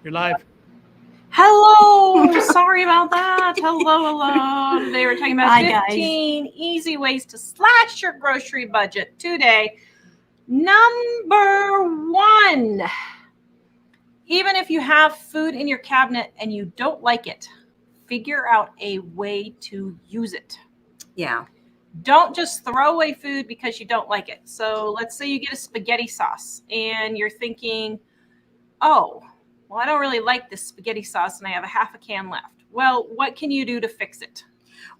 You're live. Hello. Sorry about that. Hello. Today we're talking about Hi, 15 easy ways to slash your grocery budget today. Number one, even if you have food in your cabinet and you don't like it, figure out a way to use it. Yeah. Don't just throw away food because you don't like it. So let's say you get a spaghetti sauce and you're thinking, oh, well, I don't really like this spaghetti sauce and I have a half a can left. Well, what can you do to fix it?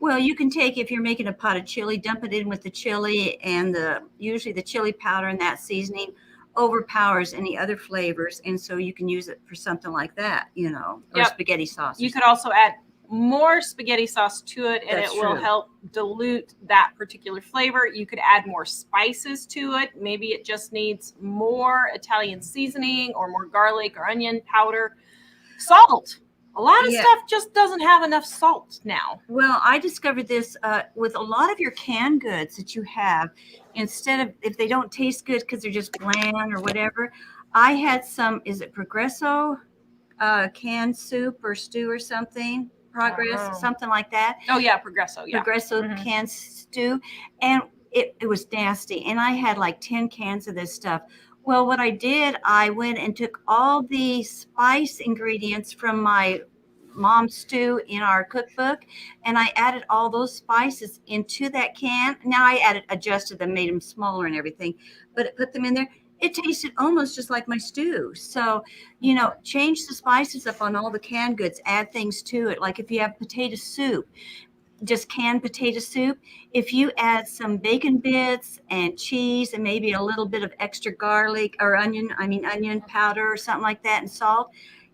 Well, you can take, if you're making a pot of chili, dump it in with the chili, and usually the chili powder and that seasoning overpowers any other flavors, and so you can use it for something like that, or Yep. spaghetti sauce. You could also add more spaghetti sauce to it, and That's it will true. help dilute that particular flavor. You could add more spices to it. Maybe it just needs more Italian seasoning or more garlic or onion powder. Salt. A lot of stuff just doesn't have enough salt now. Well, I discovered this with a lot of your canned goods that you have. Instead of, if they don't taste good because they're just bland or whatever, I had some, is it Progresso canned soup or stew or something? Something like that. Oh, yeah, Progresso. Yeah. Progresso canned stew. And it was nasty. And I had like 10 cans of this stuff. Well, what I did, I went and took all the spice ingredients from my mom's stew in our cookbook, and I added all those spices into that can. Now I adjusted them, made them smaller and everything, but it put them in there. It tasted almost just like my stew. So, change the spices up on all the canned goods, add things to it. Like if you have potato soup, just canned potato soup, if you add some bacon bits and cheese and maybe a little bit of extra garlic or onion powder or something like that, and salt,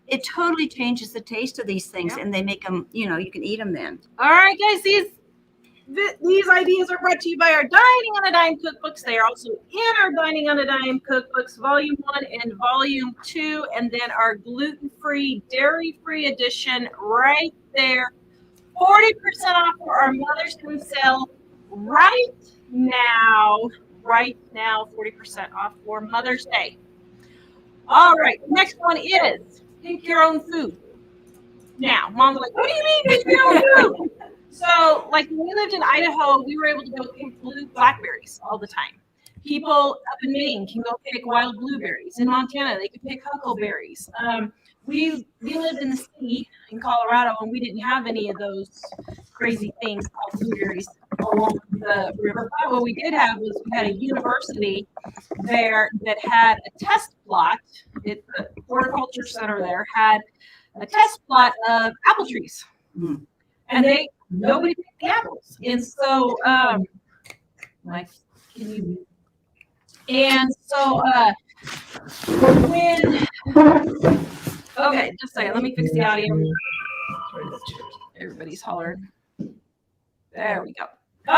it totally changes the taste of these things. And they make them, you can eat them then. All right, guys, these ideas are brought to you by our Dining on a Dime cookbooks. They are also in our Dining on a Dime cookbooks, Volume 1 and Volume 2, and then our gluten-free, dairy-free edition right there. 40% off for our Mother's Day sale right now. Right now, 40% off for Mother's Day. All right, next one is pick your own food. Now, Mom's like, what do you mean pick your own food? So, like when we lived in Idaho, we were able to go pick blackberries all the time. People up in Maine can go pick wild blueberries. In Montana, they can pick huckleberries. We lived in the city in Colorado, and we didn't have any of those crazy things called blueberries along the river. But what we did have was we had a university there that had a test plot. The horticulture center there had a test plot of apple trees, and nobody picked the apples. And so, okay, just a second. Let me fix the audio. Everybody's hollering. There we go.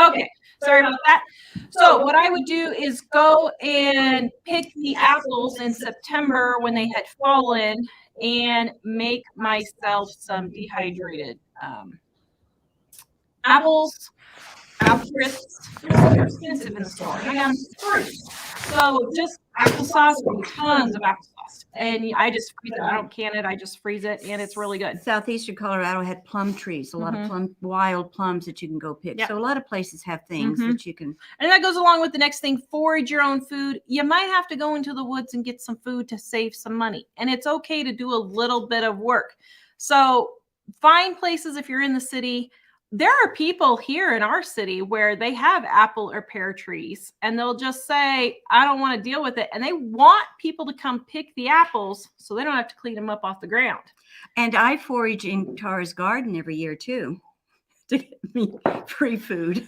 Okay, sorry about that. So what I would do is go and pick the apples in September when they had fallen and make myself some dehydrated apples, apple crisps. They're expensive in the store. I got them for free. So just applesauce, tons of applesauce. And I just freeze it. I don't can it. I just freeze it, and it's really good. Southeastern Colorado had plum trees, a lot of wild plums that you can go pick. Yep. So a lot of places have things that you can. And that goes along with the next thing, forage your own food. You might have to go into the woods and get some food to save some money. And it's okay to do a little bit of work. So find places if you're in the city. There are people here in our city where they have apple or pear trees, and they'll just say, I don't want to deal with it. And they want people to come pick the apples so they don't have to clean them up off the ground. And I forage in Tara's garden every year, too, to get me free food.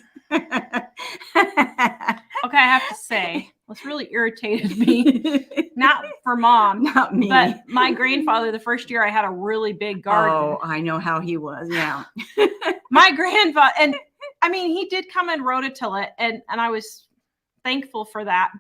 Okay, I have to say, what's really irritated me, not for Mom, not me, but my grandfather, the first year I had a really big garden. Oh, I know how he was, yeah. My grandfather, and I mean, he did come and rototill it, and I was thankful for that.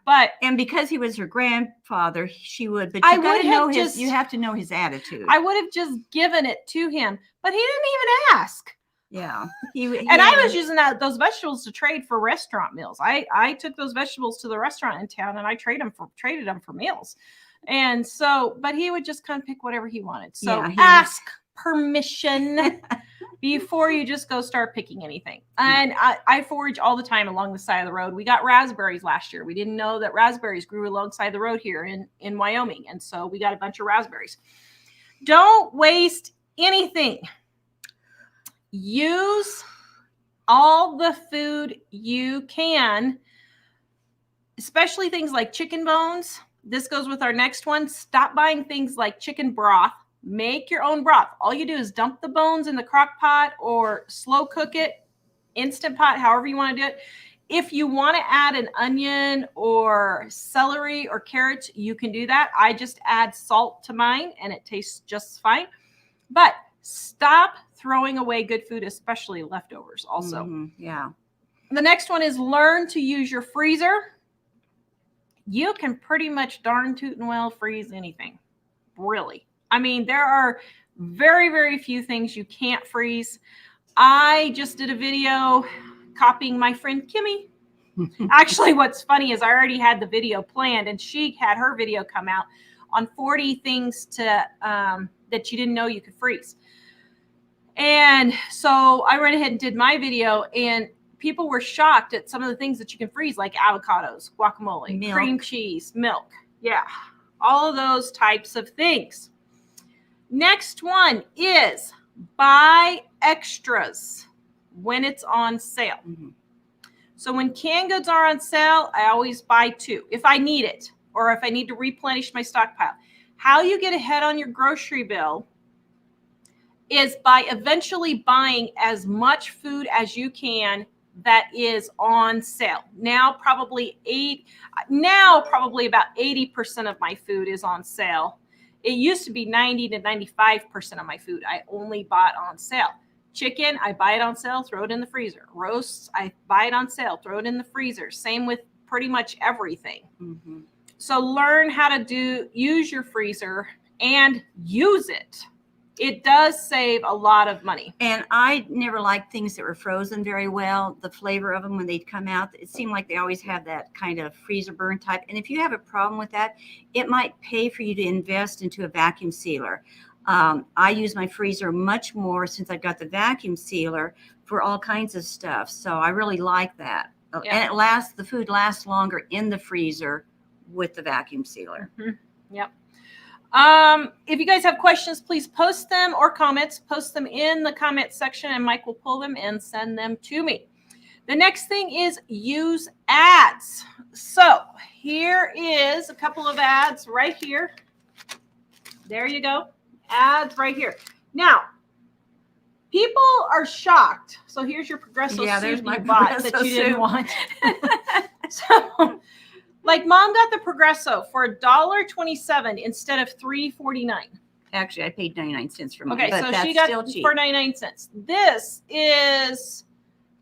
And because he was her grandfather, she would, but you have to know his attitude. I would have just given it to him, but he didn't even ask. Yeah. I was using those vegetables to trade for restaurant meals. I took those vegetables to the restaurant in town and I traded them for meals. And so, but he would just kind of pick whatever he wanted. So Yeah, ask permission before you just go start picking anything. And I forage all the time along the side of the road. We got raspberries last year. We didn't know that raspberries grew alongside the road here in Wyoming. And so we got a bunch of raspberries. Don't waste anything. Use all the food you can, especially things like chicken bones. This goes with our next one. Stop buying things like chicken broth. Make your own broth. All you do is dump the bones in the crock pot or slow cook it, instant pot, however you want to do it. If you want to add an onion or celery or carrots, you can do that. I just add salt to mine and it tastes just fine. But stop throwing away good food, especially leftovers also. Yeah. The next one is learn to use your freezer. You can pretty much darn tootin' well freeze anything, really. I mean, there are very, very few things you can't freeze. I just did a video copying my friend Kimmy. Actually, what's funny is I already had the video planned, and she had her video come out on 40 things to that you didn't know you could freeze. And so I went ahead and did my video, and people were shocked at some of the things that you can freeze, like avocados, guacamole, Milk. cream cheese, milk. Yeah, all of those types of things. Next one is buy extras when it's on sale. So when canned goods are on sale, I always buy 2 if I need it or if I need to replenish my stockpile. How you get ahead on your grocery bill is by eventually buying as much food as you can that is on sale. Now probably about 80% of my food is on sale. It used to be 90 to 95% of my food I only bought on sale. Chicken, I buy it on sale, throw it in the freezer. Roasts, I buy it on sale, throw it in the freezer. Same with pretty much everything. So learn how to use your freezer and use it. It does save a lot of money. And I never liked things that were frozen very well. The flavor of them when they'd come out, it seemed like they always have that kind of freezer burn type. And if you have a problem with that, it might pay for you to invest into a vacuum sealer. I use my freezer much more since I've got the vacuum sealer for all kinds of stuff. So I really like that. Yeah. And the food lasts longer in the freezer with the vacuum sealer. Yep. If you guys have questions, please post them or comments. Post them in the comment section and Mike will pull them and send them to me. The next thing is use ads. So here is a couple of ads right here. There you go. Ads right here. Now, people are shocked. So here's your Progresso there's soup my you bought Progresso that you didn't soup. want. So, like Mom got the Progresso for $1.27 instead of $3.49. Actually, I paid 99 cents for mine. Okay, but so that's she got still cheap. for 99 cents. This is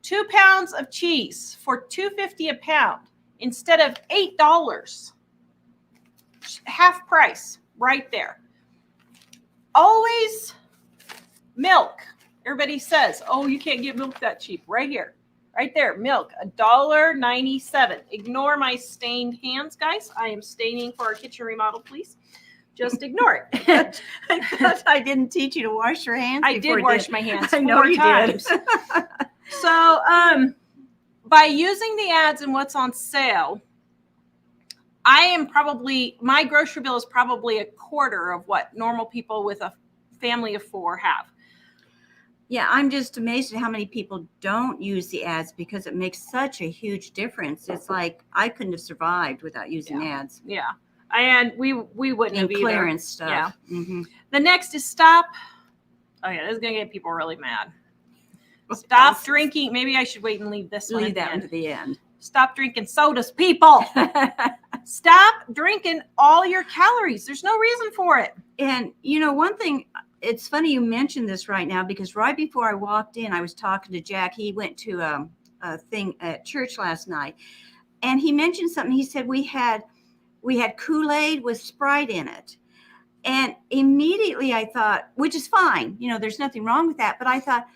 2 pounds of cheese for $2.50 a pound instead of $8. Half price right there. Always milk. Everybody says, oh, you can't get milk that cheap. Right here. Right there. Milk. $1.97. Ignore my stained hands, guys. I am staining for our kitchen remodel, please. Just ignore it. I didn't teach you to wash your hands. I did wash my hands I know 4 you times. did. So by using the ads and what's on sale, my grocery bill is probably a quarter of what normal people with a family of 4 have. Yeah, I'm just amazed at how many people don't use the ads because it makes such a huge difference. It's like I couldn't have survived without using ads. Yeah. And we wouldn't have And either. clearance stuff. Yeah. Mm-hmm. The next is stop. Oh yeah, this is gonna get people really mad. Stop drinking. Maybe I should wait and leave this one. Leave that one to the end. Stop drinking sodas, people. Stop drinking all your calories. There's no reason for it. And you know, one thing, it's funny you mentioned this right now because right before I walked in, I was talking to Jack. He went to a thing at church last night, and he mentioned something. He said we had Kool-Aid with Sprite in it. And immediately I thought, which is fine, you know, there's nothing wrong with that. But I thought,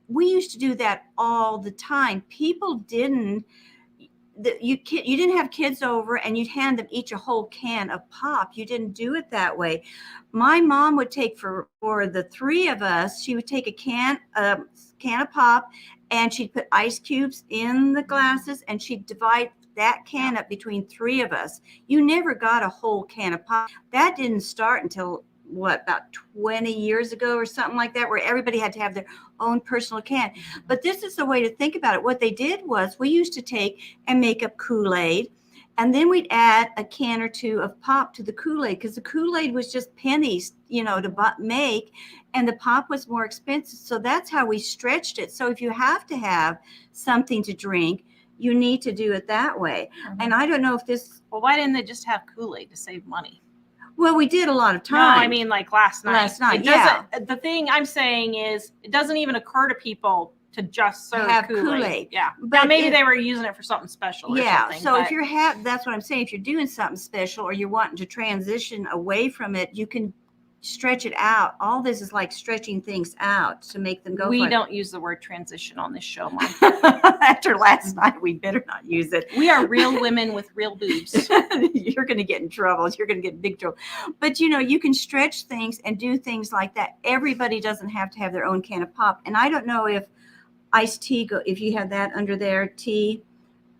we used to do that all the time. People didn't you didn't have kids over and you'd hand them each a whole can of pop. You didn't do it that way. My mom would take for the three of us, she would take a can of pop, and she'd put ice cubes in the glasses, and she'd divide that can up between three of us. You never got a whole can of pop. That didn't start until about 20 years ago or something like that, where everybody had to have their own personal can. But this is the way to think about it. What they did was, we used to take and make up Kool-Aid, and then we'd add a can or two of pop to the Kool-Aid, because the Kool-Aid was just pennies, to make, and the pop was more expensive. So that's how we stretched it. So if you have to have something to drink, you need to do it that way. Mhm. And I don't know if this... Well, why didn't they just have Kool-Aid to save money? Well, we did a lot of No, time. I mean like last night. Last night, It doesn't, the thing I'm saying is, it doesn't even occur to people to just serve have Kool-Aid. Kool-Aid. Yeah. But Now, maybe they were using it for something special or something. So but if you're that's what I'm saying. If you're doing something special or you're wanting to transition away from it, you can stretch it out. All this is like stretching things out to make them go. we don't use the word transition on this show, Mom. After last night, we better not use it. We are real women with real boobs. You're going to get in trouble. You're going to get in big trouble. But you can stretch things and do things like that. Everybody doesn't have to have their own can of pop. And I don't know if iced tea, if you have that under there, tea,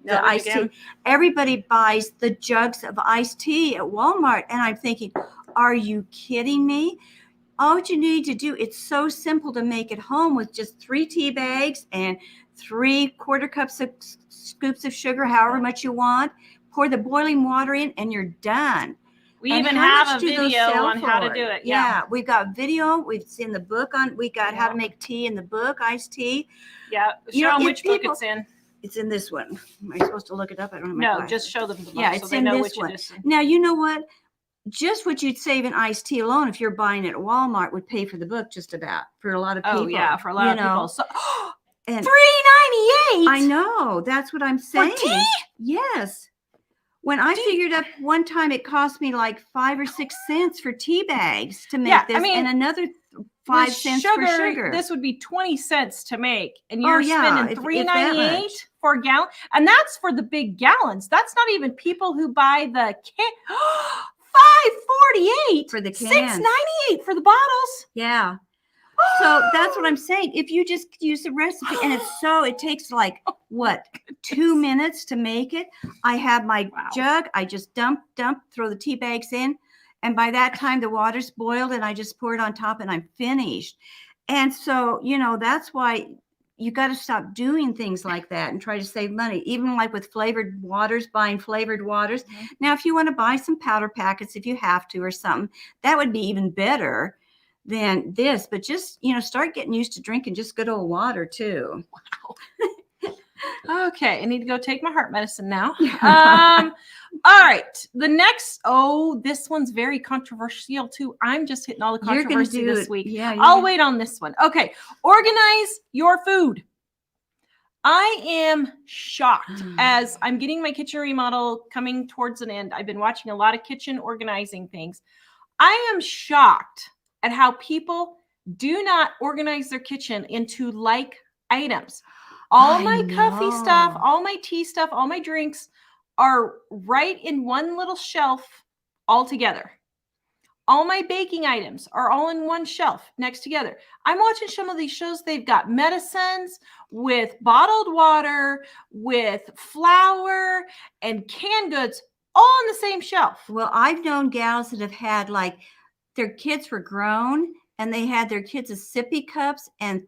the iced tea. Everybody buys the jugs of iced tea at Walmart. And I'm thinking, are you kidding me? All you need to do, it's so simple to make at home with just 3 tea bags and 3/4 cups of scoops of sugar, however much you want. Pour the boiling water in and you're done. We And even how have much a do those video sell on how to for? do it. Yeah, we've got video. We've seen the book we got how to Yeah. make tea in the book, iced tea. Yeah. You Show know, them if which book people- it's in. It's in this one. Am I supposed to look it up? I don't have my No, glasses. just show them the book Yeah, so it's they in know this which one. it is. Now, you know what? Just what you'd save in iced tea alone, if you're buying it at Walmart, would pay for the book just about for a lot of people. Oh yeah, for a lot of people. So And $3.98. I know. That's what I'm saying. For tea? Yes. When I figured up one time, it cost me like 5 or 6 cents for tea bags to make this, and another 5 cents for sugar. This would be 20 cents to make, and Oh, you're yeah, spending if that $3.98 much. for a gallon, and that's for the big gallons. That's not even people who buy the can. $5.48 For the cans. $6.98 for the bottles. Yeah. So that's what I'm saying. If you just use the recipe, and it takes like what, 2 minutes to make it. I have my jug. I just dump, throw the tea bags in. And by that time the water's boiled and I just pour it on top and I'm finished. And so, that's why you got to stop doing things like that and try to save money. Even like with flavored waters, buying flavored waters. Mm-hmm. Now, if you want to buy some powder packets, if you have to or something, that would be even better than this. But just, start getting used to drinking just good old water too. Wow. Okay. I need to go take my heart medicine now. All right. The next, this one's very controversial too. I'm just hitting all the controversy this week. Yeah, I'll wait on this one. Okay. Organize your food. I am shocked as I'm getting my kitchen remodel coming towards an end. I've been watching a lot of kitchen organizing things. I am shocked at how people do not organize their kitchen into like items. All my coffee stuff, all my tea stuff, all my drinks are right in one little shelf all together. All my baking items are all in one shelf next together. I'm watching some of these shows. They've got medicines with bottled water, with flour and canned goods all on the same shelf. Well, I've known gals that have had like their kids were grown and they had their kids' sippy cups and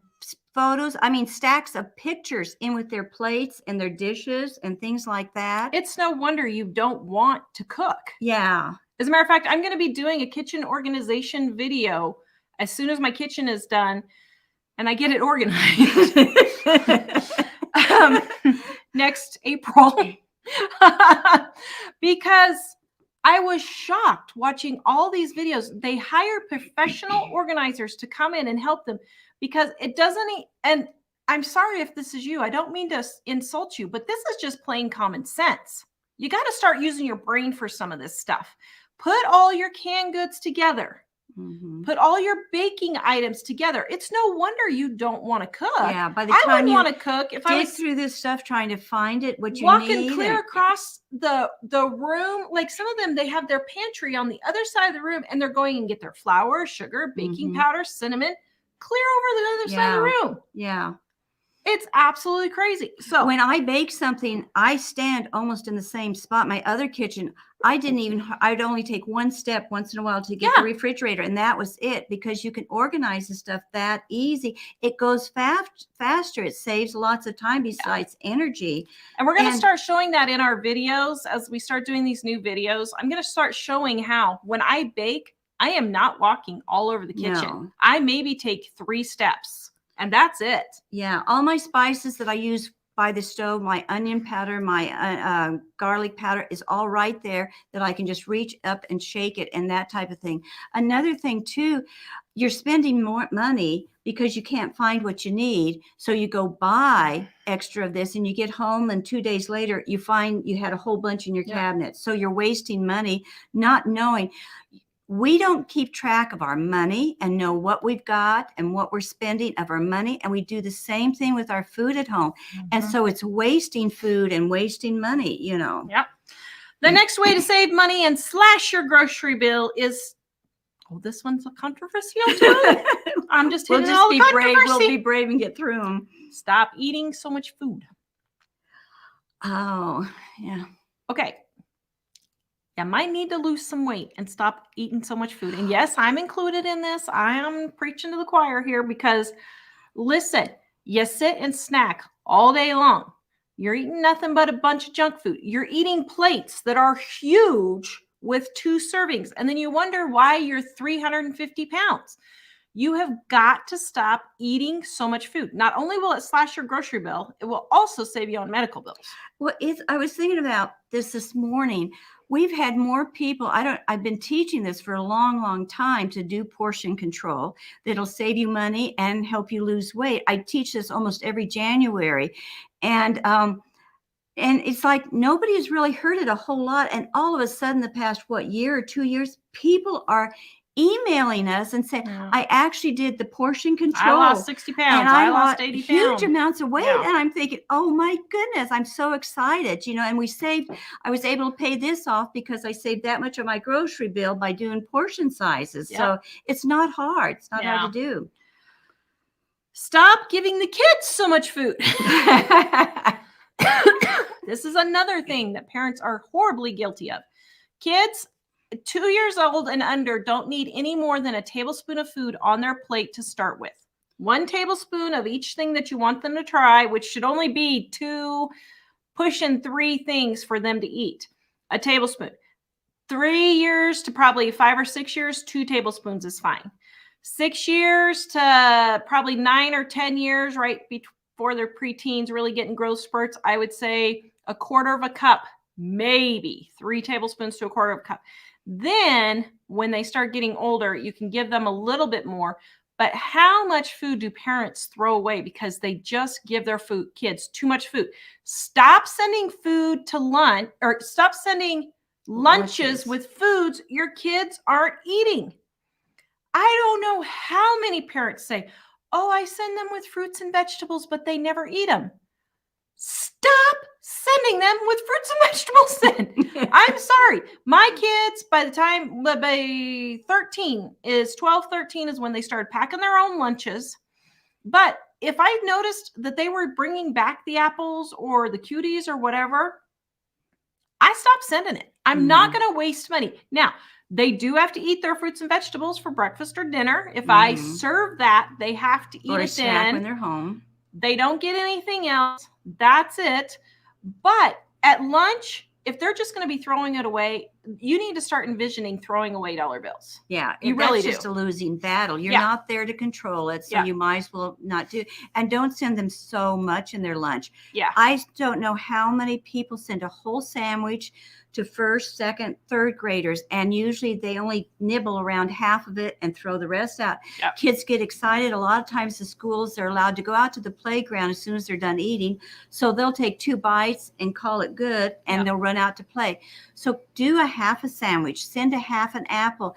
photos. I mean, stacks of pictures in with their plates and their dishes and things like that. It's no wonder you don't want to cook. Yeah. As a matter of fact, I'm going to be doing a kitchen organization video as soon as my kitchen is done and I get it organized next April because I was shocked watching all these videos. They hire professional organizers to come in and help them because it doesn't, and I'm sorry if this is you, I don't mean to insult you, but this is just plain common sense. You got to start using your brain for some of this stuff. Put all your canned goods together. Mhm. Put all your baking items together. It's no wonder you don't want to cook. Yeah, by the I time wouldn't you want to cook if I dig was through this stuff trying to find it, what you walking need. clear And across the room. Like some of them, they have their pantry on the other side of the room, and they're going and get their flour, sugar, baking Mhm. powder, cinnamon, clear over the other side of the room. Yeah. It's absolutely crazy. So When I bake something, I stand almost in the same spot. My other kitchen, I'd only take one step once in a while to get the Yeah. refrigerator, and that was it, because you can organize the stuff that easy. It goes faster. It saves lots of time besides energy. And we're going to And- start showing that in our videos as we start doing these new videos. I'm going to start showing how when I bake, I am not walking all over the kitchen. No. I maybe take 3 steps and that's it. Yeah, all my spices that I use by the stove, my onion powder, my garlic powder is all right there that I can just reach up and shake it and that type of thing. Another thing too, you're spending more money because you can't find what you need. So you go buy extra of this and you get home and 2 days later you find you had a whole bunch in your cabinet. So you're wasting money not knowing. We don't keep track of our money and know what we've got and what we're spending of our money. And we do the same thing with our food at home. And so it's wasting food and wasting money, you know. Yep. The next way to save money and slash your grocery bill is, oh, this one's a controversial too. I'm just hitting all the controversy. We'll be brave and get through them. Stop eating so much food. Oh, yeah. Okay. You might need to lose some weight and stop eating so much food. And yes, I'm included in this. I am preaching to the choir here because listen, you sit and snack all day long. You're eating nothing but a bunch of junk food. You're eating plates that are huge with 2 servings. And then you wonder why you're 350 pounds. You have got to stop eating so much food. Not only will it slash your grocery bill, it will also save you on medical bills. Well, I was thinking about this morning. We've had more people. I've been teaching this for a long, long time to do portion control that'll save you money and help you lose weight. I teach this almost every January. And it's like nobody has really heard it a whole lot. And all of a sudden, the past, year or 2 years, people are emailing us and saying, I actually did the portion control. I lost 60 pounds. And I lost 80 pounds. Huge amounts of weight. Yeah. And I'm thinking, oh my goodness, I'm so excited. You know, and I was able to pay this off because I saved that much of my grocery bill by doing portion sizes. Yep. So it's not hard. It's not hard to do. Stop giving the kids so much food. This is another thing that parents are horribly guilty of. Kids 2 years old and under don't need any more than a tablespoon of food on their plate to start with. 1 tablespoon of each thing that you want them to try, which should only be 2, pushing 3 things for them to eat. A tablespoon. 3 years to probably 5 or 6 years, 2 tablespoons is fine. 6 years to probably 9 or 10 years, right before their preteens really getting growth spurts, I would say 1/4 cup, maybe 3 tablespoons to 1/4 cup. Then when they start getting older, you can give them a little bit more. But how much food do parents throw away because they just give their kids too much food? Stop sending food to lunch, or stop sending lunches with foods your kids aren't eating. I don't know how many parents say, oh, I send them with fruits and vegetables, but they never eat them. Stop sending them with fruits and vegetables then. I'm sorry. My kids, by 13 is 12, 13 is when they started packing their own lunches. But if I noticed that they were bringing back the apples or the cuties or whatever, I stopped sending it. I'm not going to waste money. Now, they do have to eat their fruits and vegetables for breakfast or dinner. If I serve that, they have to eat or it a snack then. when they're home. They don't get anything else. That's it. But at lunch, if they're just going to be throwing it away, you need to start envisioning throwing away dollar bills. Yeah, you really do. That's just a losing battle. You're not there to control it, so you might as well not do. And don't send them so much in their lunch. Yeah. I don't know how many people send a whole sandwich to 1st, 2nd, 3rd graders, and usually they only nibble around half of it and throw the rest out. Yep. Kids get excited. A lot of times the schools, they're allowed to go out to the playground as soon as they're done eating. So they'll take 2 bites and call it good, and they'll run out to play. So do a half a sandwich, send a half an apple.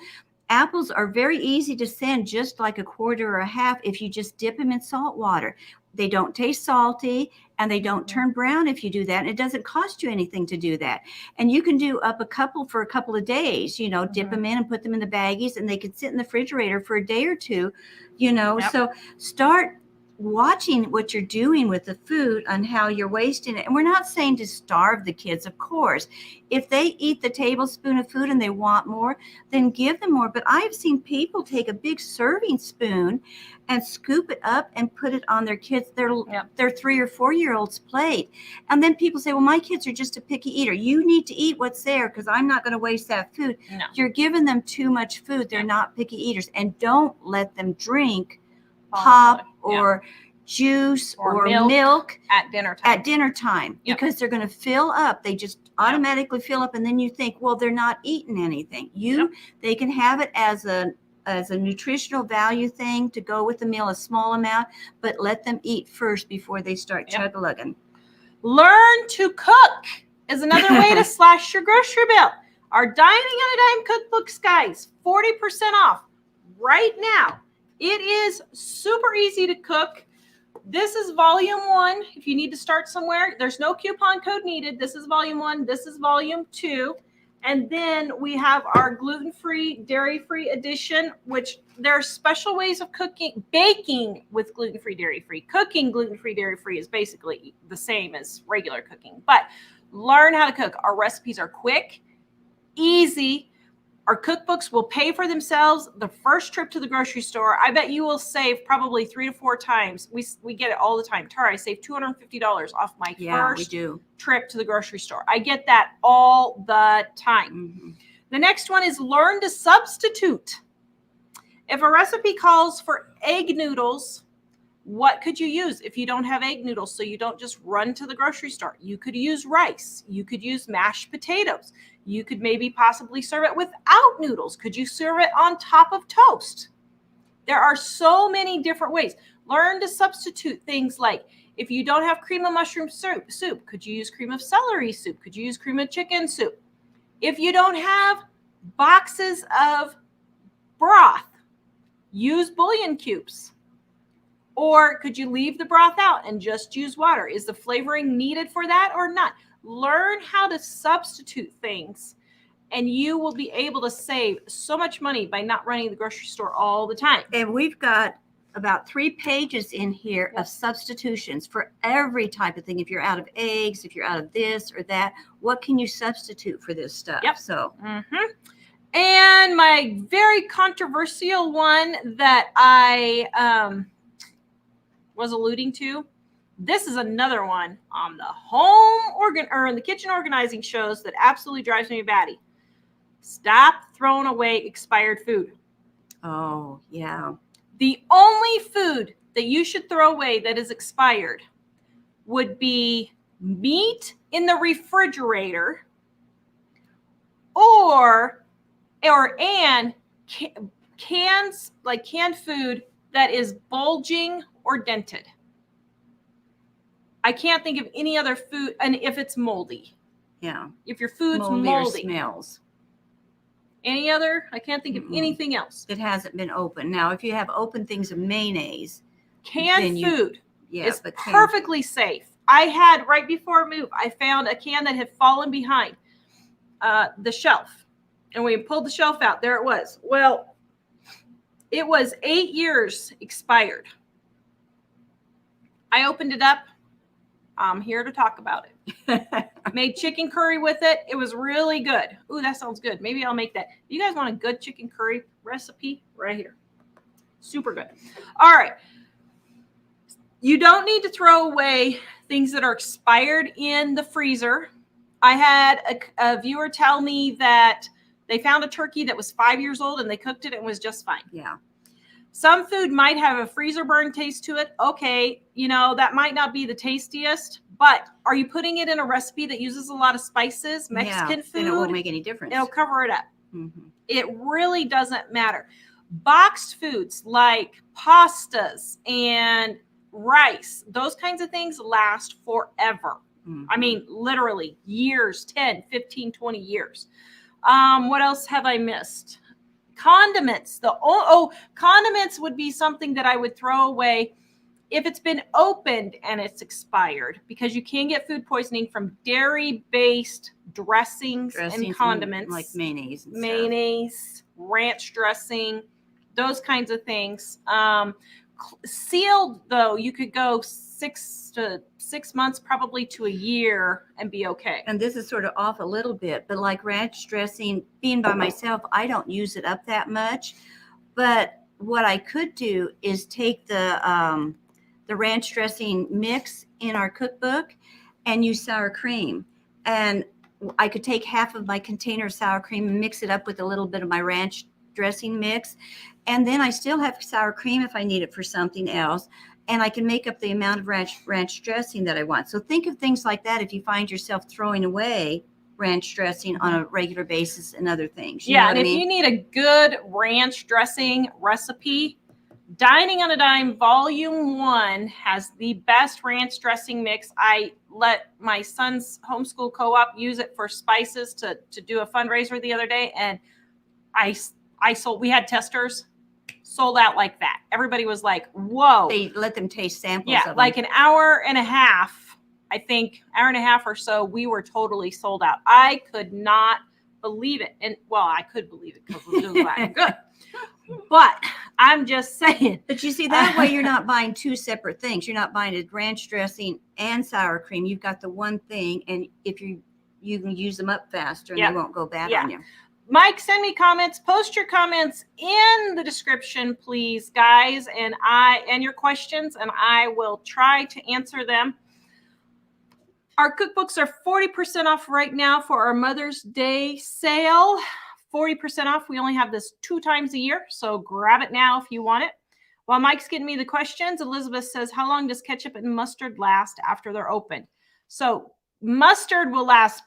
Apples are very easy to send, just like a quarter or a half, if you just dip them in salt water. They don't taste salty and they don't turn brown if you do that. And it doesn't cost you anything to do that. And you can do up a couple for a couple of days, dip them in and put them in the baggies, and they could sit in the refrigerator for a day or two, Yep. So start watching what you're doing with the food and how you're wasting it. And we're not saying to starve the kids, of course. If they eat the tablespoon of food and they want more, then give them more. But I've seen people take a big serving spoon and scoop it up and put it on their kids, their 3 or 4 year olds plate. And then people say, well, my kids are just a picky eater. You need to eat what's there because I'm not going to waste that food. No. You're giving them too much food. They're not picky eaters. And don't let them drink pop or juice or milk at dinner time. Because they're going to fill up. They just automatically fill up, and then you think, well, they're not eating anything. They can have it as a nutritional value thing to go with the meal, a small amount, but let them eat first before they start chug-a-lugging. Learn to cook is another way to slash your grocery bill. Our Dining on a Dime cookbooks, guys, 40% off right now. It is super easy to cook. This is volume 1. If you need to start somewhere, there's no coupon code needed. This is volume 1. This is volume 2. And then we have our gluten-free, dairy-free edition, which there are special ways of cooking, baking with gluten-free, dairy-free. Cooking gluten-free, dairy-free is basically the same as regular cooking. But learn how to cook. Our recipes are quick, easy. Our cookbooks will pay for themselves the first trip to the grocery store. I bet you will save probably 3 to 4 times. We get it all the time. Tara, I saved $250 off my first trip to the grocery store. I get that all the time. Mm-hmm. The next one is learn to substitute. If a recipe calls for egg noodles, what could you use if you don't have egg noodles so you don't just run to the grocery store? You could use rice. You could use mashed potatoes. You could maybe possibly serve it without noodles. Could you serve it on top of toast? There are so many different ways. Learn to substitute things like, if you don't have cream of mushroom soup, could you use cream of celery soup? Could you use cream of chicken soup? If you don't have boxes of broth, use bouillon cubes. Or could you leave the broth out and just use water? Is the flavoring needed for that or not? Learn how to substitute things, and you will be able to save so much money by not running the grocery store all the time. And we've got about 3 pages in here of substitutions for every type of thing. If you're out of eggs, if you're out of this or that, what can you substitute for this stuff? So. And my very controversial one that I was alluding to, this is another one on the in the kitchen organizing shows that absolutely drives me batty. Stop throwing away expired food. Oh, yeah. The only food that you should throw away that is expired would be meat in the refrigerator and cans, like canned food that is bulging or dented. I can't think of any other food, and if it's moldy. Yeah. If your food's moldy. Or smells. Any other? I can't think of anything else. That hasn't been open. Now, if you have open things of mayonnaise. Canned food is perfectly safe. I had, right before move, I found a can that had fallen behind the shelf. And we pulled the shelf out. There it was. Well, it was 8 years expired. I opened it up. I'm here to talk about it. Made chicken curry with it. It was really good. Ooh, that sounds good. Maybe I'll make that. You guys want a good chicken curry recipe? Right here. Super good. All right. You don't need to throw away things that are expired in the freezer. I had a viewer tell me that they found a turkey that was 5 years old and they cooked it and it was just fine. Yeah. Some food might have a freezer burn taste to it. Okay, that might not be the tastiest, but are you putting it in a recipe that uses a lot of spices, Mexican food? Then it won't make any difference. It'll cover it up. Mm-hmm. It really doesn't matter. Boxed foods like pastas and rice, those kinds of things last forever. Mm-hmm. I mean, literally years, 10, 15, 20 years. What else have I missed? Condiments. Condiments would be something that I would throw away if it's been opened and it's expired, because you can get food poisoning from dairy-based dressings and condiments, like mayonnaise, ranch dressing, those kinds of things. Sealed, though, you could go 6 months, probably to a year, and be okay. And this is sort of off a little bit, but like ranch dressing, being by myself, I don't use it up that much. But what I could do is take the ranch dressing mix in our cookbook and use sour cream. And I could take half of my container of sour cream and mix it up with a little bit of my ranch dressing mix. And then I still have sour cream if I need it for something else. And I can make up the amount of ranch dressing that I want. So think of things like that if you find yourself throwing away ranch dressing on a regular basis and other things. You know what I mean? If you need a good ranch dressing recipe, Dining on a Dime Volume 1 has the best ranch dressing mix. I let my son's homeschool co-op use it for spices to do a fundraiser the other day, and we had testers, sold out like that. Everybody was like, whoa. They let them taste samples of them. Like an hour and a half, I think, hour and a half or so, we were totally sold out. I could not believe it. And, well, I could believe it because it was doing good. But I'm just saying. But you see, that way you're not buying two separate things. You're not buying a ranch dressing and sour cream. You've got the one thing, and if you can use them up faster and they won't go bad on you. Mike, send me comments. Post your comments in the description, please, guys, and your questions, and I will try to answer them. Our cookbooks are 40% off right now for our Mother's Day sale. 40% off. We only have this 2 times a year, so grab it now if you want it. While Mike's getting me the questions, Elizabeth says, how long does ketchup and mustard last after they're opened? So mustard will last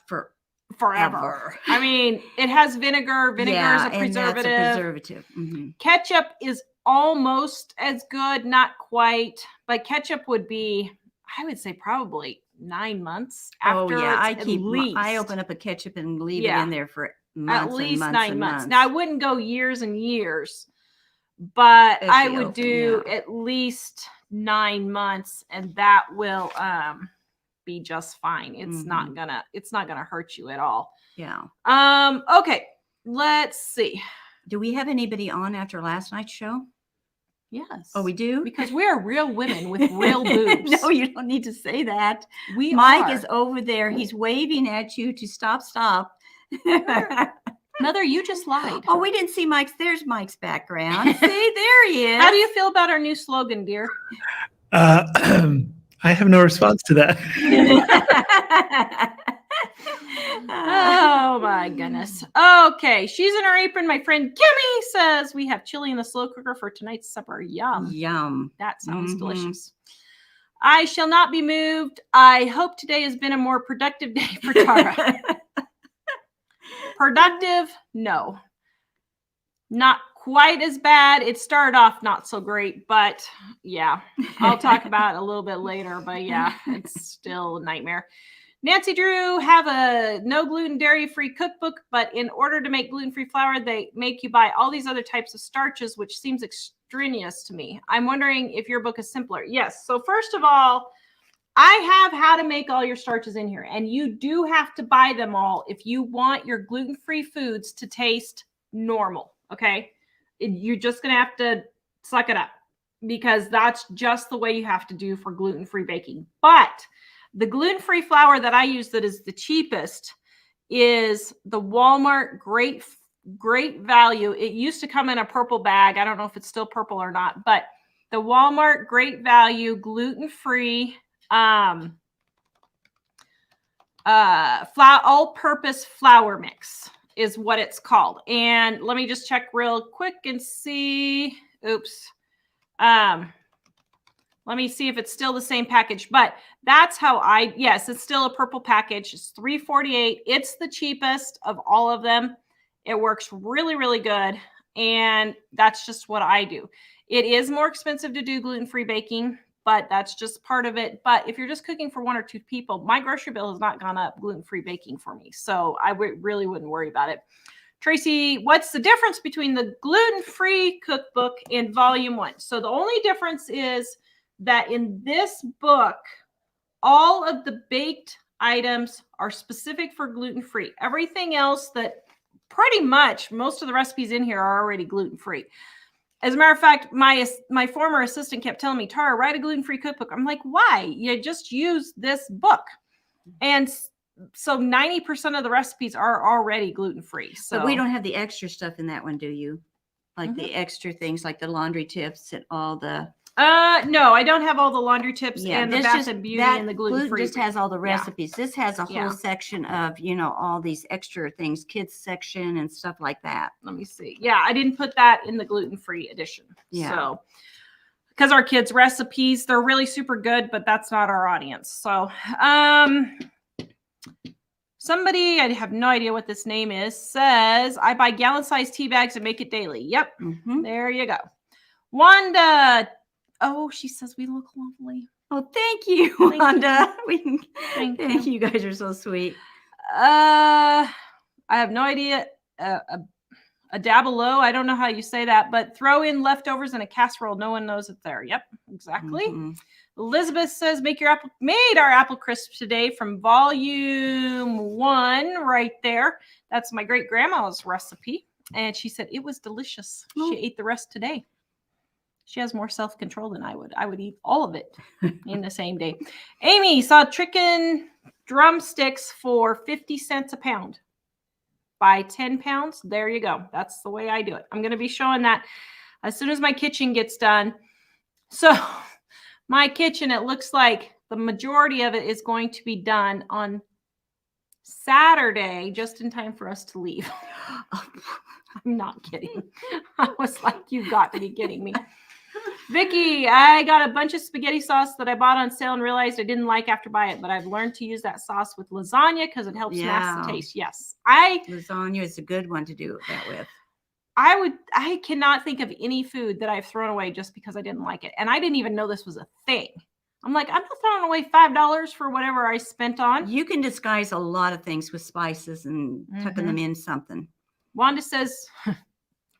forever. I mean, it has vinegar. Vinegar is a preservative. And that's a preservative. Mm-hmm. Ketchup is almost as good, not quite, but ketchup would be, I would say, probably 9 months after. I open up a ketchup and leave it in there for months, at least 9 months. Now I wouldn't go years and years, but I would do at least 9 months, and that will be just fine. It's not gonna hurt you at all. Yeah. Okay, let's see. Do we have anybody on after last night's show? Yes. Oh, we do? Because we are real women with real boobs. No, you don't need to say that. Mike is over there. He's waving at you to stop. Mother, you just lied. Oh, we didn't see Mike's. There's Mike's background. See, there he is. How do you feel about our new slogan, dear? I have no response to that. Oh my goodness. Okay, she's in her apron. My friend Kimmy says we have chili in the slow cooker for tonight's supper. Yum. Yum. That sounds delicious. I shall not be moved. I hope today has been a more productive day for Tara. Productive? No. Not quite as bad. It started off not so great, but yeah, I'll talk about it a little bit later, but yeah, it's still a nightmare. Nancy Drew have a no gluten dairy-free cookbook, but in order to make gluten-free flour, they make you buy all these other types of starches, which seems extraneous to me. I'm wondering if your book is simpler. Yes. So first of all, I have how to make all your starches in here, and you do have to buy them all if you want your gluten-free foods to taste normal, okay? You're just going to have to suck it up because that's just the way you have to do for gluten-free baking. But the gluten-free flour that I use that is the cheapest is the Walmart Great Value. It used to come in a purple bag. I don't know if it's still purple or not, but the Walmart Great Value gluten-free all-purpose flour mix is what it's called. And let me just check real quick and see. Oops. Let me see if it's still the same package, but that's how yes, it's still a purple package. It's $3.48. It's the cheapest of all of them. It works really, really good. And that's just what I do. It is more expensive to do gluten-free baking, but that's just part of it. But if you're just cooking for 1 or 2 people, my grocery bill has not gone up gluten-free baking for me. So I really wouldn't worry about it. Tracy, what's the difference between the gluten-free cookbook and volume 1? So the only difference is that in this book, all of the baked items are specific for gluten-free. Everything else that pretty much most of the recipes in here are already gluten-free. As a matter of fact, my former assistant kept telling me, Tara, write a gluten-free cookbook. I'm like, why? You just use this book. And so 90% of the recipes are already gluten-free. So But we don't have the extra stuff in that one, do you? Like the extra things, like the laundry tips and all the. No, I don't have all the laundry tips and the this Bath just and Beauty that and the gluten gluten-free. just has all the Yeah. recipes. This has a whole Yeah. section of, all these extra things, kids section and stuff like that. Let me see. Yeah, I didn't put that in the gluten-free edition. Yeah. So, because our kids' recipes, they're really super good, but that's not our audience. So, somebody, I have no idea what this name is, says, I buy gallon-sized tea bags and make it daily. Yep. There you go. Wanda. Oh, she says we look lovely. Oh, thank you, Wanda. Thank you. You guys are so sweet. I have no idea. A dabble low. I don't know how you say that, but throw in leftovers in a casserole. No one knows it's there. Yep, exactly. Elizabeth says, made our apple crisp today from volume 1 right there. That's my great grandma's recipe. And she said it was delicious. She ate the rest today. She has more self-control than I would. I would eat all of it in the same day. Amy saw chicken drumsticks for 50 cents a pound. Buy 10 pounds. There you go. That's the way I do it. I'm going to be showing that as soon as my kitchen gets done. So my kitchen, it looks like the majority of it is going to be done on Saturday, just in time for us to leave. I'm not kidding. I was like, you got to be kidding me. Vicki, I got a bunch of spaghetti sauce that I bought on sale and realized I didn't like after buying it, but I've learned to use that sauce with lasagna because it helps mask the taste. Yes. Lasagna is a good one to do that with. I cannot think of any food that I've thrown away just because I didn't like it. And I didn't even know this was a thing. I'm like, I'm not throwing away $5 for whatever I spent on. You can disguise a lot of things with spices and tucking them in something. Wanda says,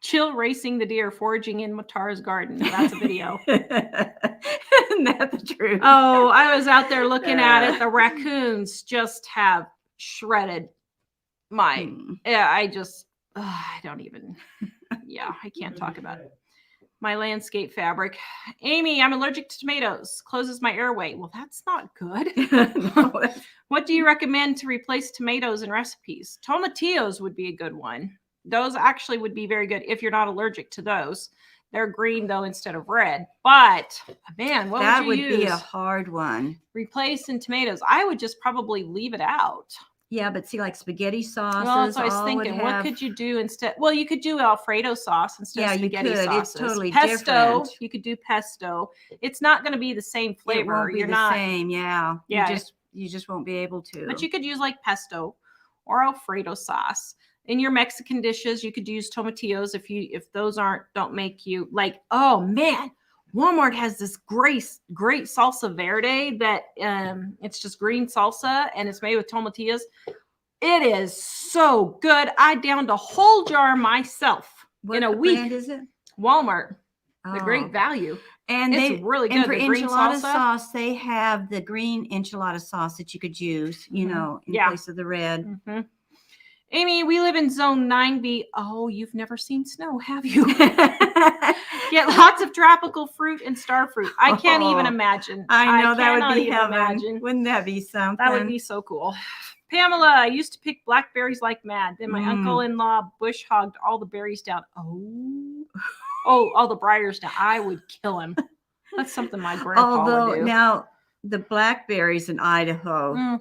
chill racing the deer, foraging in Matara's garden. Now, that's a video. Isn't that the truth? Oh, I was out there looking at it. The raccoons just have shredded my, I don't even, I can't talk about it. My landscape fabric. Amy, I'm allergic to tomatoes. Closes my airway. Well, that's not good. What do you recommend to replace tomatoes in recipes? Tomatillos would be a good one. Those actually would be very good if you're not allergic to those. They're green, though, instead of red. But, man, what would you use? That would be a hard one. Replace in tomatoes. I would just probably leave it out. Yeah, but see, like spaghetti sauces. Well, that's what I was thinking. What could you do instead? Well, you could do Alfredo sauce instead of spaghetti sauces. It's totally pesto. Different. You could do pesto. It's not going to be the same flavor. It won't be the same. Yeah. You just won't be able to. But you could use like pesto or Alfredo sauce. In your Mexican dishes, you could use tomatillos if those don't make you like, oh man, Walmart has this great salsa verde that it's just green salsa and it's made with tomatillos. It is so good. I downed a whole jar myself in a week. What brand is it? Walmart. The Great Value. And it's really good. And for the green enchilada salsa. sauce, they have the green enchilada sauce that you could use, in place of the red. Mm-hmm. Amy, we live in zone 9B. Oh, you've never seen snow, have you? Get lots of tropical fruit and star fruit. I can't even imagine. I know that would be heaven. Imagine. Wouldn't that be something? That would be so cool. Pamela, I used to pick blackberries like mad. Then my uncle-in-law bush hogged all the berries down. All the briars down. I would kill him. That's something my grandpa would do. Now, the blackberries in Idaho,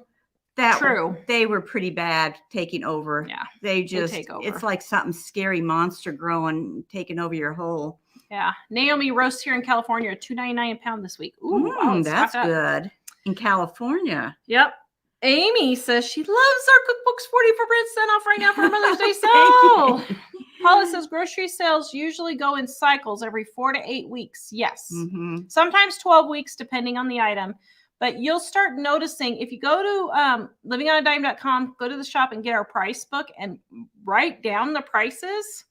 true. They were pretty bad taking over. Yeah. They take over. It's like something scary monster growing, taking over your whole. Yeah. Naomi roast here in California are $2.99 a pound this week. Ooh, wow, that's good. In California. Yep. Amy says she loves our cookbooks 44% off right now for Mother's Day sale. Paula says grocery sales usually go in cycles every 4 to 8 weeks. Yes. Sometimes 12 weeks, depending on the item. But you'll start noticing if you go to livingonadime.com, go to the shop and get our price book and write down the prices,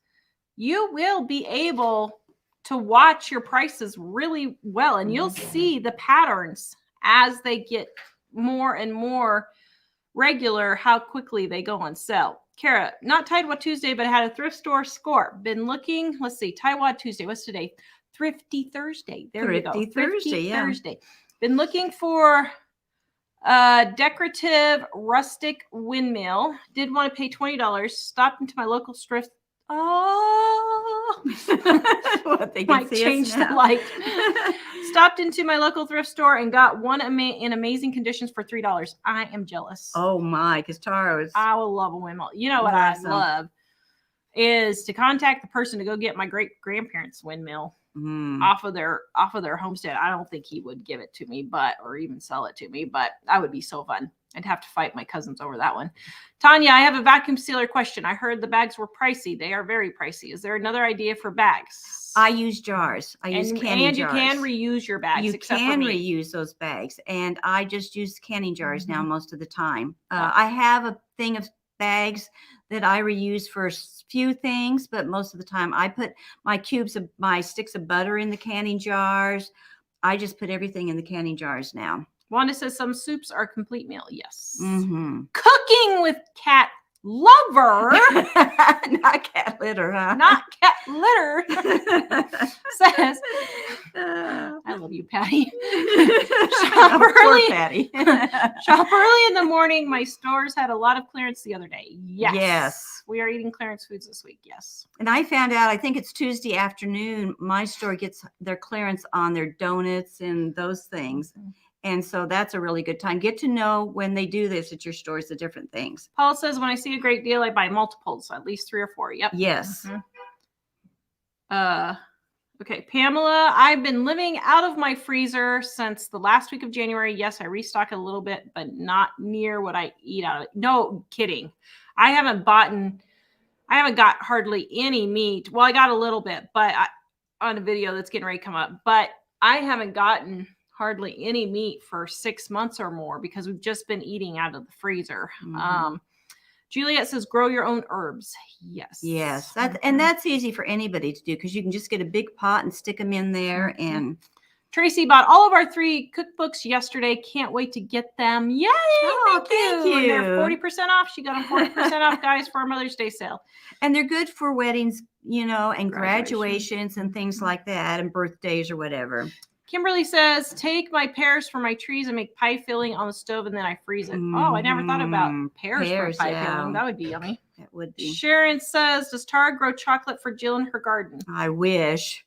you will be able to watch your prices really well. And you'll see the patterns as they get more and more regular, how quickly they go on sale. Kara, not Tidewad Tuesday, but I had a thrift store score. Been looking, let's see, Tidewad Tuesday. What's today? Thrifty Thursday. There you go. Thrifty Thursday. Been looking for a decorative rustic windmill. Did want to pay $20. Stopped into my local thrift. Oh, What, they might change the light. Stopped into my local thrift store and got one in amazing conditions for $3. I am jealous. Oh my, because Tara was. I will love a windmill. You know what I'd love is to contact the person to go get my great grandparents' windmill off of their homestead. I don't think he would give it to me, or even sell it to me, but that would be so fun. I'd have to fight my cousins over that one. Tanya, I have a vacuum sealer question. I heard the bags were pricey. They are very pricey. Is there another idea for bags? I use jars. I use canning and jars. You can reuse your bags. You can reuse those bags. And I just use canning jars now most of the time. I have a thing of bags that I reuse for a few things, but most of the time I put my sticks of butter in the canning jars. I just put everything in the canning jars now. Wanda says some soups are complete meal. Yes. Mm-hmm. Cooking with cat lover. Not cat litter, huh? Not cat litter. Says, I love you, Patty. Shop early. Patty. Shop early in the morning. My stores had a lot of clearance the other day. Yes. Yes. We are eating clearance foods this week. Yes. And I found out, I think it's Tuesday afternoon, my store gets their clearance on their donuts and those things. Mm-hmm. And so that's a really good time. Get to know when they do this at your stores, the different things. Paul says, when I see a great deal, I buy multiples, so at least 3 or 4. Yep. Yes. Mm-hmm. Okay. Pamela, I've been living out of my freezer since the last week of January. Yes, I restock a little bit, but not near what I eat out of it. No kidding. I haven't got hardly any meat. Well, I got a little bit, but on a video that's getting ready to come up, but I haven't gotten hardly any meat for 6 months or more because we've just been eating out of the freezer. Mm-hmm. Juliet says, grow your own herbs. Yes. Yes. And that's easy for anybody to do because you can just get a big pot and stick them in there. Mm-hmm. And Tracy bought all of our 3 cookbooks yesterday. Can't wait to get them. Yay! Oh, thank you. And they're 40% off. She got them 40% off, guys, for our Mother's Day sale. And they're good for weddings, and graduations and things like that, and birthdays or whatever. Kimberly says, take my pears for my trees and make pie filling on the stove, and then I freeze it. Mm-hmm. Oh, I never thought about pears for pie filling. That would be yummy. That would be. Sharon says, does Tara grow chocolate for Jill in her garden? I wish.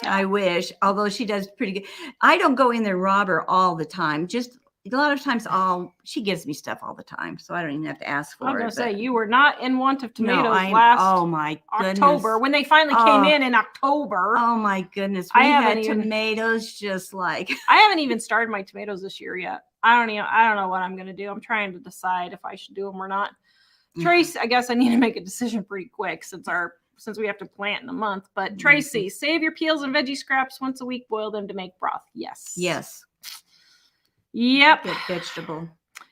Although she does pretty good. I don't go in there rob her all the time. Just a lot of times she gives me stuff all the time, so I don't even have to ask for it. I was going to say, you were not in want of tomatoes oh my goodness. October, when they finally came in October. Oh my goodness. We had tomatoes just like. I haven't even started my tomatoes this year yet. I don't know what I'm going to do. I'm trying to decide if I should do them or not. Trace, I guess I need to make a decision pretty quick since we have to plant in a month. But Tracy, save your peels and veggie scraps once a week. Boil them to make broth. Yes. Yes. Yep. Good vegetable.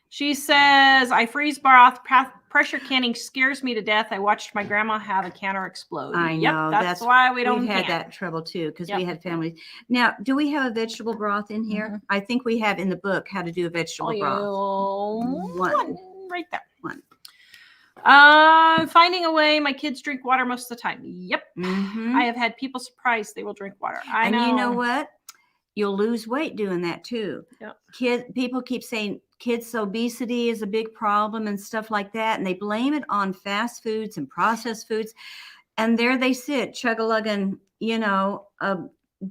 She says, I freeze broth. Pressure canning scares me to death. I watched my grandma have a canner explode. I know. Yep, that's why we've had that trouble too, because we had families. Now, do we have a vegetable broth in here? Mm-hmm. I think we have in the book how to do a vegetable broth. One right there. One. Finding a way. My kids drink water most of the time. Yep. Mm-hmm. I have had people surprised they will drink water. I know. And you know what? You'll lose weight doing that too. Yep. People keep saying kids' obesity is a big problem and stuff like that. And they blame it on fast foods and processed foods. And there they sit, chug-a-lugging,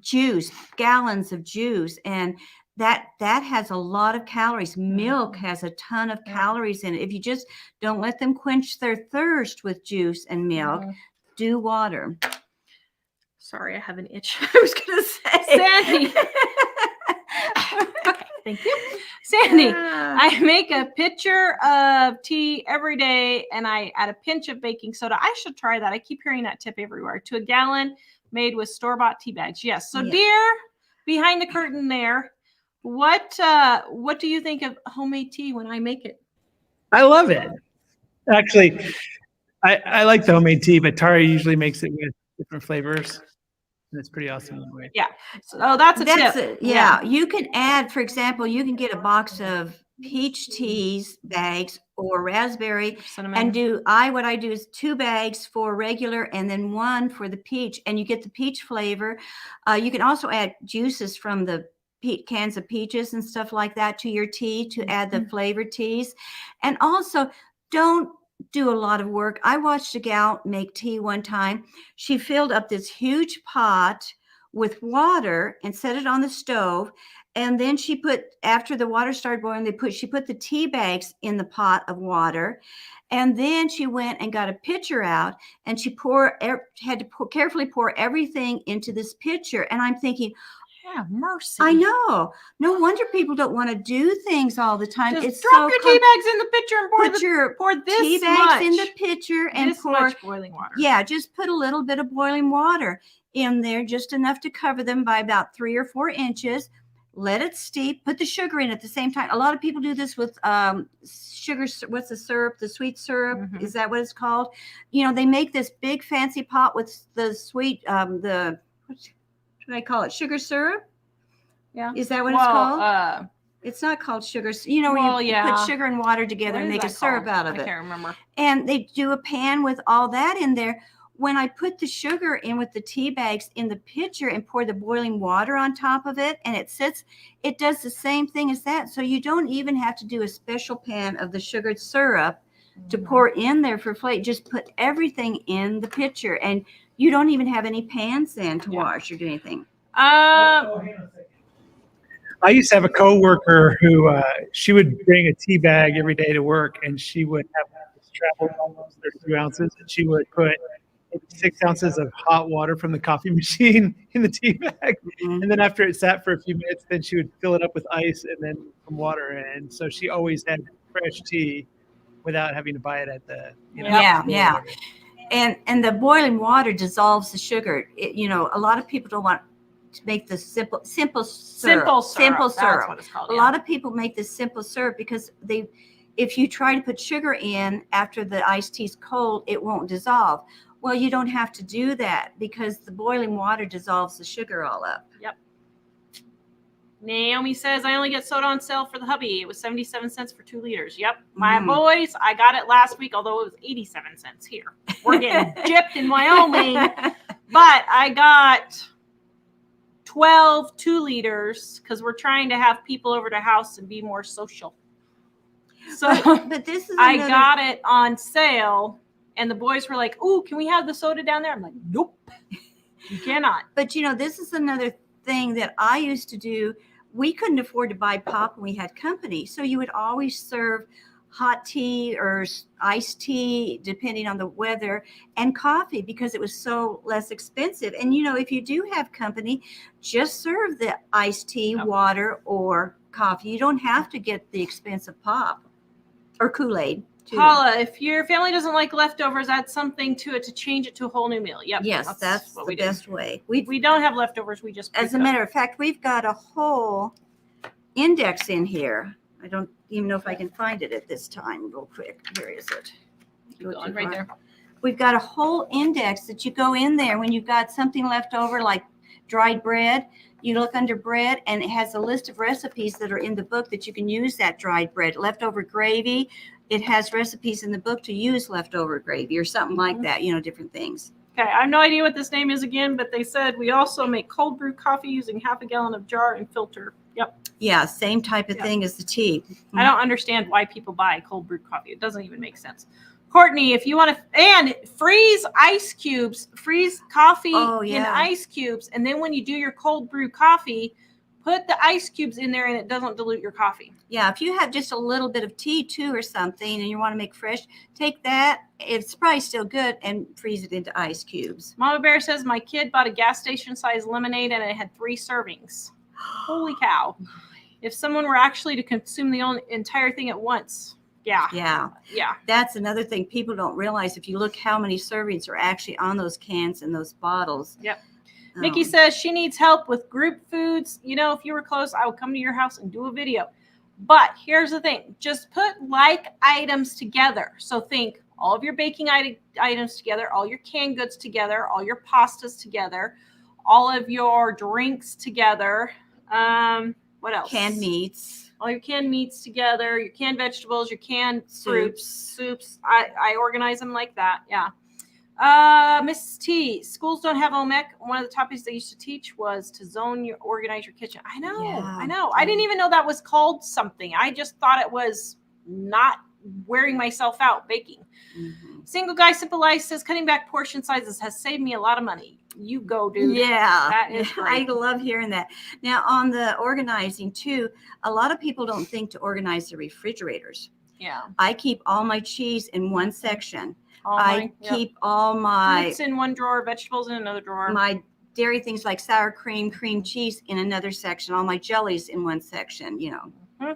juice, gallons of juice. And that has a lot of calories. Milk has a ton of calories in it. If you just don't let them quench their thirst with juice and milk, do water. Sorry, I have an itch. I was going to say. Sandy. Okay, thank you. Sandy, I make a pitcher of tea every day and I add a pinch of baking soda. I should try that. I keep hearing that tip everywhere. To a gallon made with store-bought tea bags. Yes. So, dear, behind the curtain there, What do you think of homemade tea when I make it? I love it. Actually, I like the homemade tea, but Tara usually makes it with different flavors, and it's pretty awesome that way. Yeah. So that's a tip. Yeah. You can add, for example, you can get a box of peach teas bags or raspberry Cinnamon. and what I do is 2 bags for regular and then 1 for the peach, and you get the peach flavor. You can also add juices from the cans of peaches and stuff like that to your tea to add the flavored teas. And also, don't do a lot of work. I watched a gal make tea one time. She filled up this huge pot with water and set it on the stove. And then after the water started boiling, she put the tea bags in the pot of water. And then she went and got a pitcher out, and she had to carefully pour everything into this pitcher. And I'm thinking, yeah, mercy. I know. No wonder people don't want to do things all the time. Just drop your tea bags in the pitcher and pour this tea bags in the pitcher and this much boiling water. Yeah, just put a little bit of boiling water in there, just enough to cover them by about 3 or 4 inches. Let it steep. Put the sugar in at the same time. A lot of people do this with sugar. What's the syrup? The sweet syrup. Mm-hmm. Is that what it's called? You know, they make this big fancy pot with the sweet, what do I call it? Sugar syrup? Yeah. Is that what it's called? It's not called sugar. You know, you put sugar and water together and make a syrup out of it. I can't remember. And they do a pan with all that in there. When I put the sugar in with the tea bags in the pitcher and pour the boiling water on top of it, and it does the same thing as that. So you don't even have to do a special pan of the sugared syrup to pour in there for flavor. Just put everything in the pitcher, and you don't even have any pans then to wash or do anything. I used to have a coworker who she would bring a tea bag every day to work, and she would have this travel almost 32 ounces, and she would put 6 ounces of hot water from the coffee machine in the tea bag. And then after it sat for a few minutes, then she would fill it up with ice and then some water. And so she always had fresh tea without having to buy it at the, Yeah. And the boiling water dissolves the sugar. A lot of people don't want to make the simple syrup. That's what it's called. A lot of people make this simple syrup because if you try to put sugar in after the iced tea's cold, it won't dissolve. Well, you don't have to do that because the boiling water dissolves the sugar all up. Yep. Naomi says, I only get soda on sale for the hubby. It was 77 cents for 2 liters. Yep. My boys, I got it last week, although it was 87 cents here. We're getting gypped in Wyoming. But I got 12 2-liters because we're trying to have people over to the house and be more social. So but this is I got it on sale. And the boys were like, "Ooh, can we have the soda down there?" I'm like, "Nope, you cannot." But this is another thing that I used to do. We couldn't afford to buy pop when we had company, so you would always serve hot tea or iced tea, depending on the weather, and coffee because it was so less expensive. And if you do have company, just serve the iced tea, water, or coffee. You don't have to get the expensive pop or Kool-Aid. Paula, if your family doesn't like leftovers, add something to it to change it to a whole new meal. Yep. Yes, that's the best way. We don't have leftovers. We just as a matter of fact, we've got a whole index in here. I don't even know if I can find it at this time real quick. Where is it? Right there. We've got a whole index that you go in there when you've got something left over like dried bread. You look under bread and it has a list of recipes that are in the book that you can use that dried bread. Leftover gravy. It has recipes in the book to use leftover gravy or something like that, different things. Okay, I have no idea what this name is again, but they said we also make cold brew coffee using half a gallon of jar and filter. Yep. Yeah, same type of thing as the tea. I don't understand why people buy cold brewed coffee. It doesn't even make sense. Courtney, if you want to, and freeze ice cubes, freeze coffee in ice cubes, and then when you do your cold brew coffee, put the ice cubes in there and it doesn't dilute your coffee. Yeah, if you have just a little bit of tea too or something and you want to make fresh, take that. It's probably still good and freeze it into ice cubes. Mama Bear says, my kid bought a gas station size lemonade and it had 3 servings. Holy cow. If someone were actually to consume the entire thing at once. Yeah. That's another thing people don't realize. If you look how many servings are actually on those cans and those bottles. Yep. Mickey Oh. says she needs help with group foods. You know, if you were close, I would come to your house and do a video. But here's the thing. Just put like items together. So think all of your baking items together, all your canned goods together, all your pastas together, all of your drinks together. What else? Canned meats. All your canned meats together, your canned vegetables, your canned fruits, soups. I organize them like that. Yeah. Mrs. T, schools don't have OMEC. One of the topics they used to teach was to organize your kitchen. I know. I didn't even know that was called something. I just thought it was not wearing myself out baking. Mm-hmm. Single Guy Simple Life says cutting back portion sizes has saved me a lot of money. You go, dude. Yeah, that is great. I love hearing that. Now on the organizing too, a lot of people don't think to organize the refrigerators. Yeah. I keep all my cheese in one section. Keep all all my fruits in one drawer, vegetables in another drawer. My dairy things like sour cream, cream cheese in another section. All my jellies in one section. You know. Mm-hmm.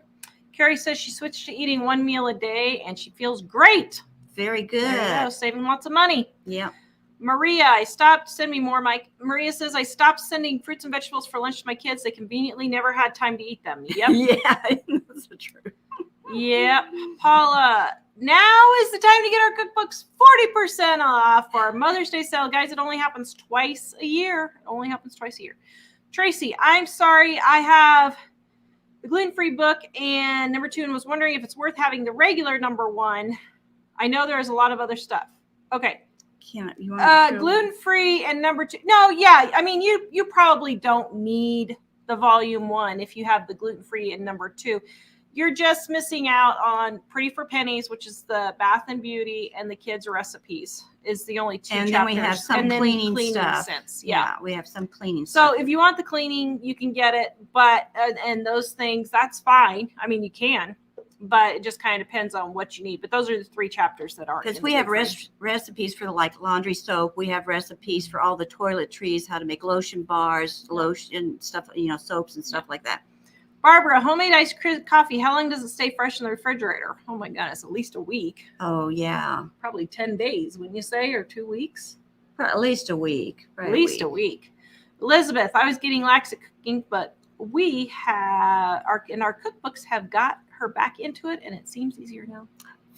Carrie says she switched to eating one meal a day and she feels great. Very good. There you go, saving lots of money. Yeah. Maria, send me more, Mike. Maria says, I stopped sending fruits and vegetables for lunch to my kids. They conveniently never had time to eat them. Yep. Yeah, that's true. Yep. Paula, now is the time to get our cookbooks 40% off for our Mother's Day sale. Guys, it only happens twice a year. Tracy, I'm sorry. I have the gluten-free book and number 2 and was wondering if it's worth having the regular number 1. I know there's a lot of other stuff. Okay. Gluten-free and number 2. No, yeah. I mean, you probably don't need the volume 1 if you have the gluten-free and number 2. You're just missing out on Pretty for Pennies, which is the bath and beauty, and the kids' recipes is the only 2 and chapters. Then we have some cleaning stuff. Sense. Yeah, we have some cleaning stuff. So if you want the cleaning, you can get it, but and those things, that's fine. I mean, you can. But it just kind of depends on what you need. But those are the 3 chapters that are. Because we have recipes for like laundry soap. We have recipes for all the toiletries, how to make lotion bars, lotion stuff, soaps and stuff like that. Barbara, homemade iced coffee. How long does it stay fresh in the refrigerator? Oh my goodness, at least a week. Oh yeah, probably 10 days, wouldn't you say, or 2 weeks? At least a week. At least a week. Elizabeth, I was getting lax at cooking, but we have our cookbooks have got her back into it, and it seems easier now.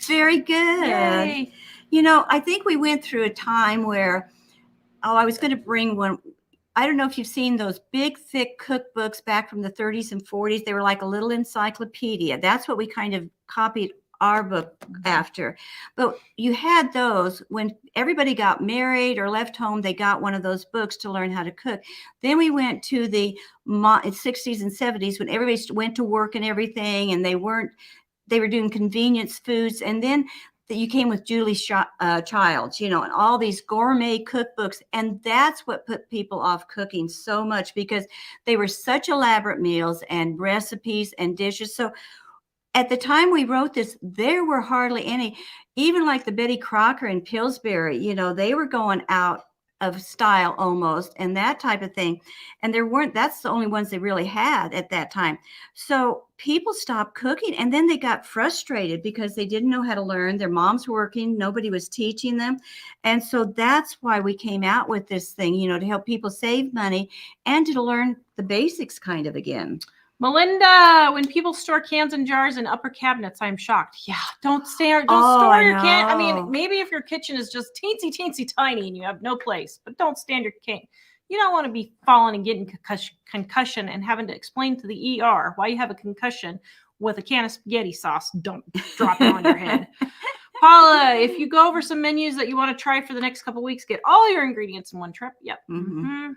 Very good. Yay. I think we went through a time where I was going to bring one. I don't know if you've seen those big thick cookbooks back from the 30s and 40s. They were like a little encyclopedia. That's what we kind of copied our book after. But you had those when everybody got married or left home, they got one of those books to learn how to cook. Then we went to the 60s and 70s when everybody went to work and everything, and they were doing convenience foods. And then you came with Julie Childs, and all these gourmet cookbooks. And that's what put people off cooking so much, because they were such elaborate meals and recipes and dishes. So at the time we wrote this, there were hardly any, even like the Betty Crocker and Pillsbury, they were going out of style almost, and that type of thing. And that's the only ones they really had at that time. So people stopped cooking, and then they got frustrated because they didn't know how to learn. Their moms were working, nobody was teaching them. And so that's why we came out with this thing, to help people save money and to learn the basics kind of again. Melinda, when people store cans and jars in upper cabinets, I'm shocked. Yeah, don't store your can. I mean, maybe if your kitchen is just teensy tiny and you have no place, but don't stand your can. You don't want to be falling and getting concussion and having to explain to the ER why you have a concussion with a can of spaghetti sauce. Don't drop it on your head. Paula, if you go over some menus that you want to try for the next couple of weeks, get all your ingredients in one trip. Yep. Mm-hmm.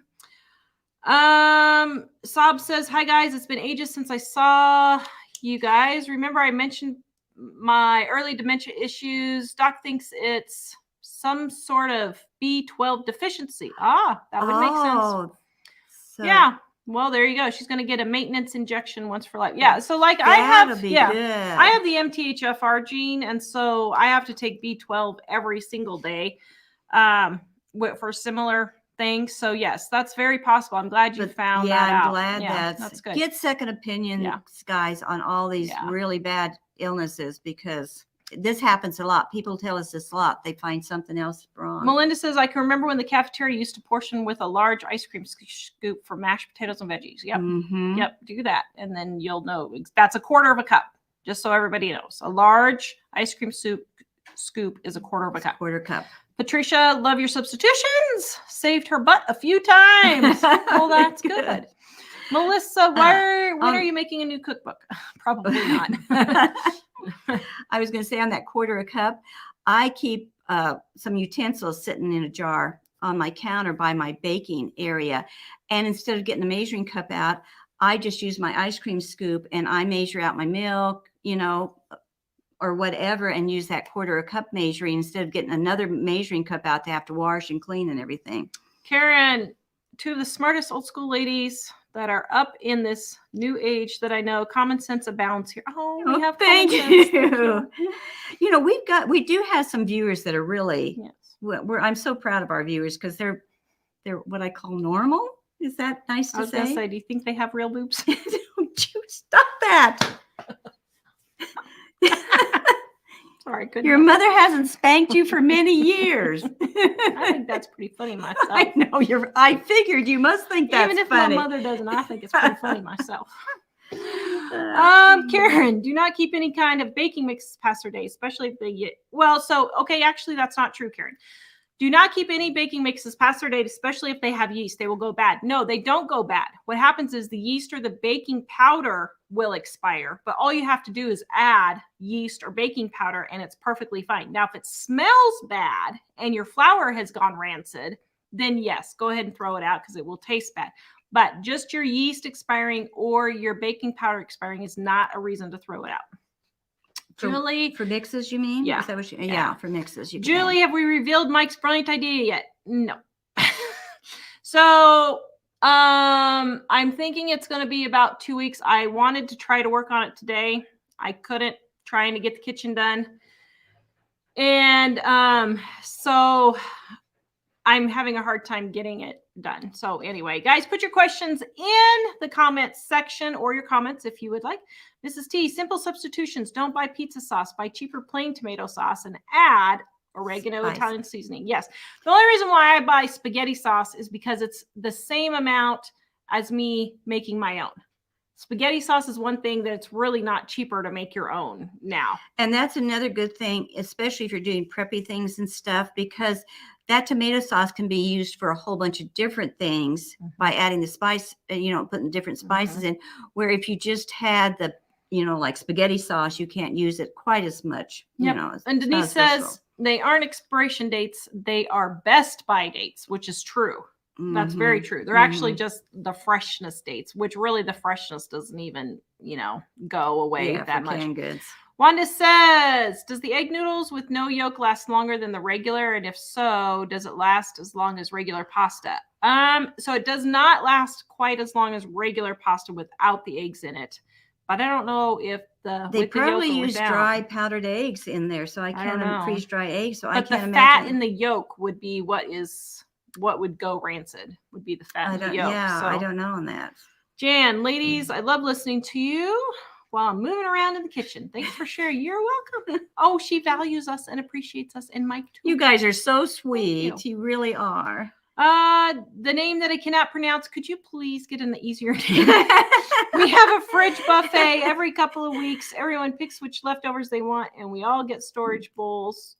Sob says, hi guys, it's been ages since I saw you guys. Remember I mentioned my early dementia issues. Doc thinks it's some sort of B12 deficiency. That would make sense. So yeah. Well, there you go. She's going to get a maintenance injection once for life. Yeah. So like I have the MTHFR gene. And so I have to take B12 every single day, for similar things. So yes, that's very possible. I'm glad you found that out. I'm glad that's good. Get second opinions, guys, on all these really bad illnesses, because this happens a lot. People tell us this a lot. They find something else wrong. Melinda says, I can remember when the cafeteria used to portion with a large ice cream scoop for mashed potatoes and veggies. Yep. Mhm. Yep. Do that. And then you'll know that's a quarter of a cup, just so everybody knows. A large ice cream scoop is a quarter of a cup. Quarter cup. Patricia, love your substitutions. Saved her butt a few times. Well, that's good. Melissa, when are you making a new cookbook? Probably not. I was going to say on that quarter a cup, I keep some utensils sitting in a jar on my counter by my baking area. And instead of getting the measuring cup out, I just use my ice cream scoop and I measure out my milk, or whatever, and use that quarter a cup measuring instead of getting another measuring cup out to have to wash and clean and everything. Karen, two of the smartest old school ladies that are up in this new age that I know. Common sense abounds here. Oh, we have thank common sense. you. We do have some viewers that are really, yes. I'm so proud of our viewers because they're what I call normal. Is that nice to say? I was going to say, do you think they have real boobs? Don't you stop that. Sorry, your mother hasn't spanked you for many years. I think that's pretty funny myself. I know I figured you must think that's even if funny. my mother doesn't, I think it's pretty funny myself. Karen, do not keep any kind of baking mixes past their day, especially if they get actually that's not true, Karen. Do not keep any baking mixes past their date, especially if they have yeast. They will go bad. No, they don't go bad. What happens is the yeast or the baking powder will expire, but all you have to do is add yeast or baking powder and it's perfectly fine. Now, if it smells bad and your flour has gone rancid, then yes, go ahead and throw it out because it will taste bad. But just your yeast expiring or your baking powder expiring is not a reason to throw it out. Julie, for mixes, you mean? Yeah. Is that what yeah, for mixes. Julie, have we revealed Mike's brilliant idea yet? No. So I'm thinking it's going to be about 2 weeks. I wanted to try to work on it today. I couldn't, trying to get the kitchen done. And so I'm having a hard time getting it done. So anyway, guys, put your questions in the comments section or your comments if you would like. Mrs. T, simple substitutions. Don't buy pizza sauce. Buy cheaper plain tomato sauce and add oregano, Italian seasoning. Yes. The only reason why I buy spaghetti sauce is because it's the same amount as me making my own. Spaghetti sauce is one thing that it's really not cheaper to make your own now. And that's another good thing, especially if you're doing preppy things and stuff, because that tomato sauce can be used for a whole bunch of different things by adding the spice, putting different spices in, where if you just had the, like spaghetti sauce, you can't use it quite as much. And Denise says they aren't expiration dates. They are best by dates, which is true. That's very true. They're actually just the freshness dates, which really the freshness doesn't even, go away that much. Canned goods. Wanda says, does the egg noodles with no yolk last longer than the regular? And if so, does it last as long as regular pasta? So it does not last quite as long as regular pasta without the eggs in it. But I don't know if they probably use dry powdered eggs in there. So I can't freeze dry eggs. So I can't imagine. But the fat in the yolk would be what would go rancid, would be the fat in the yolk. Yeah, so, I don't know on that. Jan, ladies, I love listening to you while I'm moving around in the kitchen. Thanks for sharing. You're welcome. Oh, she values us and appreciates us, and Mike too. You guys are so sweet. You really are. The name that I cannot pronounce, could you please get in the easier name? We have a fridge buffet every couple of weeks. Everyone picks which leftovers they want, and we all get storage bowls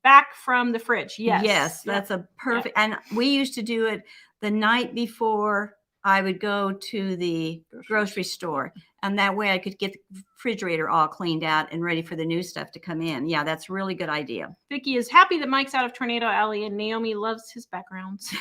back from the fridge. Yes, that's a perfect. And we used to do it the night before I would go to the grocery store, and that way I could get the refrigerator all cleaned out and ready for the new stuff to come in. Yeah, that's a really good idea. Vicky is happy that Mike's out of Tornado Alley, and Naomi loves his backgrounds.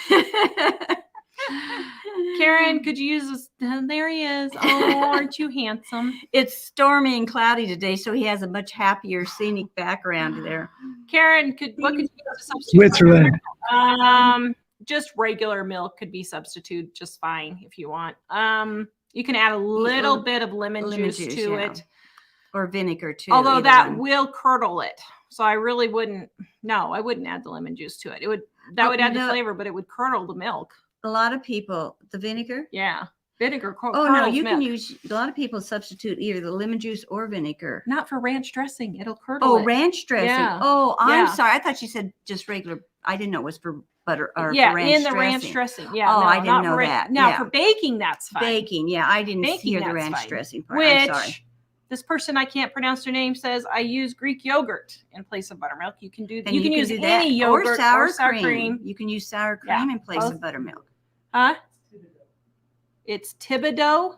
Karen, could you use this? There he is. Oh, aren't you handsome? It's stormy and cloudy today, so he has a much happier scenic background there. Karen, what could you use to substitute? Switzerland. Just regular milk could be substituted just fine if you want. You can add a little bit of lemon juice to it. Or vinegar too. Although that will curdle it. So I really wouldn't add the lemon juice to it. That would add the flavor, but it would curdle the milk. A lot of people, the vinegar? Yeah. vinegar. Oh, no, Curdles you can milk. use, a lot of people substitute either the lemon juice or vinegar. Not for ranch dressing. It'll curdle Oh, it. ranch dressing. Yeah. Oh, I'm Yeah. sorry. I thought you said just regular. I didn't know it was for butter or Yeah, for ranch in the dressing. ranch dressing. Yeah, Oh, no, I didn't not know for that. Now Yeah. for baking, that's fine. Baking, yeah, I didn't Baking, hear the that's ranch fine. dressing part. I'm sorry. Which this person, I can't pronounce their name, says I use Greek yogurt in place of buttermilk. You can do And you can use do any yogurt or sour, cream. cream. You can use sour cream Yeah, in place both. of buttermilk. Huh? It's Thibodeau.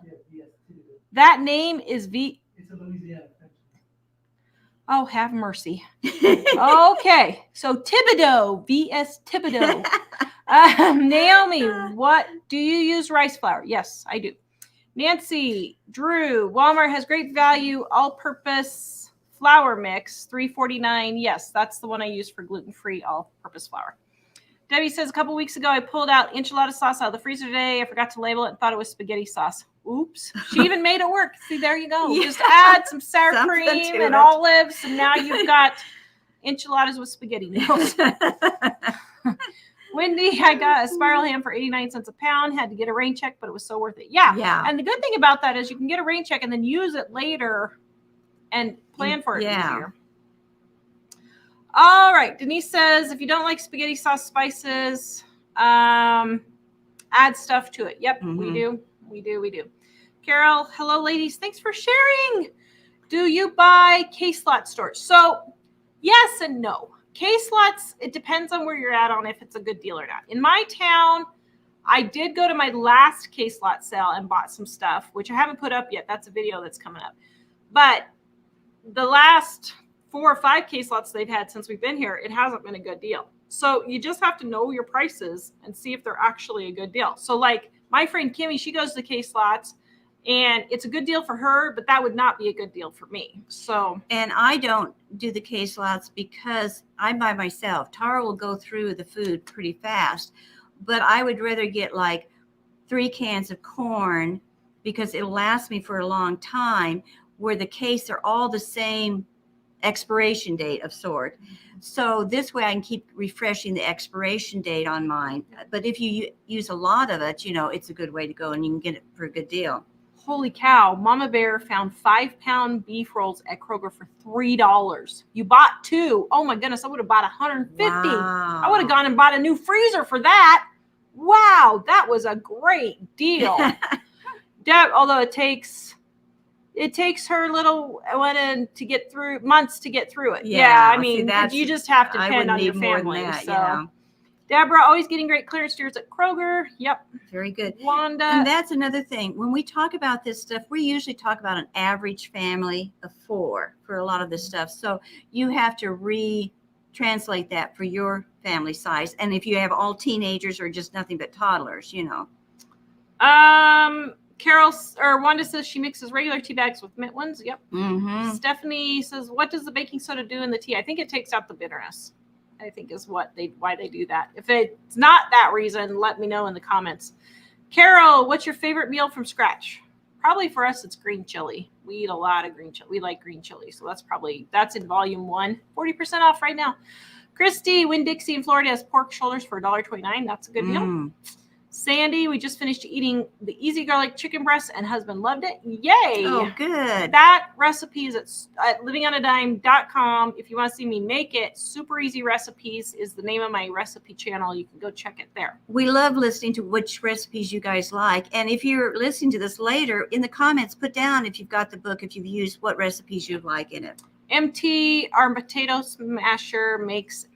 That name is It's a Louisiana. Oh, have mercy. Okay, so Thibodeau, V.S. Thibodeau. Naomi, what do you use rice flour? Yes, I do. Nancy, Drew, Walmart has great value all-purpose flour mix, $3.49. Yes, that's the one I use for gluten-free all-purpose flour. Debbie says a couple weeks ago I pulled out enchilada sauce out of the freezer today. I forgot to label it and thought it was spaghetti sauce. Oops. She even made it work. See, there you go. Yeah. Just add some sour Something cream to and it. olives, and now you've got enchiladas with spaghetti noodles. Wendy, I got a spiral ham for 89 cents a pound. Had to get a rain check, but it was so worth it. Yeah. Yeah. And the good thing about that is you can get a rain check and then use it later and plan for it easier. All right. Denise says, if you don't like spaghetti sauce spices, add stuff to it. Yep, we do. We do. Carol, hello, ladies. Thanks for sharing. Do you buy case lot stores? So yes and no. Case lots, it depends on where you're at on if it's a good deal or not. In my town, I did go to my last case lot sale and bought some stuff, which I haven't put up yet. That's a video that's coming up. But the last 4 or 5 case lots they've had since we've been here, it hasn't been a good deal. So you just have to know your prices and see if they're actually a good deal. So like my friend Kimmy, she goes to case lots and it's a good deal for her, but that would not be a good deal for me. So, and I don't do the case lots because I'm by myself. Tara will go through the food pretty fast, but I would rather get like 3 cans of corn because it'll last me for a long time, where the case are all the same expiration date of sort. So this way I can keep refreshing the expiration date on mine. But if you use a lot of it, you know, it's a good way to go and you can get it for a good deal. holy cow, Mama Bear found 5-pound beef rolls at Kroger for $3. You bought 2. Oh my goodness, I would have bought 150. Wow. I would have gone and bought a new freezer for that. Wow, that was a great deal. Deb, although it takes her little to get through months to get through it. Yeah, I mean, you just have to depend on your family. So. Deborah, always getting great clearance deals at Kroger. Yep. Very good. Wanda. And that's another thing. When we talk about this stuff, we usually talk about an average family of 4 for a lot of this stuff. So you have to translate that for your family size. And if you have all teenagers or just nothing but toddlers, you know. Carol or Wanda says she mixes regular tea bags with mint ones. Yep. Mm-hmm. Stephanie says, what does the baking soda do in the tea? I think it takes out the bitterness. I think is why they do that. If it's not that reason, let me know in the comments. Carol, what's your favorite meal from scratch? Probably for us, it's green chili. We eat a lot of green chili. We like green chili. So that's in volume 1, 40% off right now. Christy, Winn-Dixie in Florida has pork shoulders for $1.29. That's a good deal. Sandy, we just finished eating the easy garlic chicken breast and husband loved it. Yay. Oh, good. That recipe is at livingonadime.com. If you want to see me make it, Super Easy Recipes is the name of my recipe channel. You can go check it there. We love listening to which recipes you guys like. And if you're listening to this later, in the comments, put down if you've got the book, if you've used what recipes you like in it. MT, our potato masher makes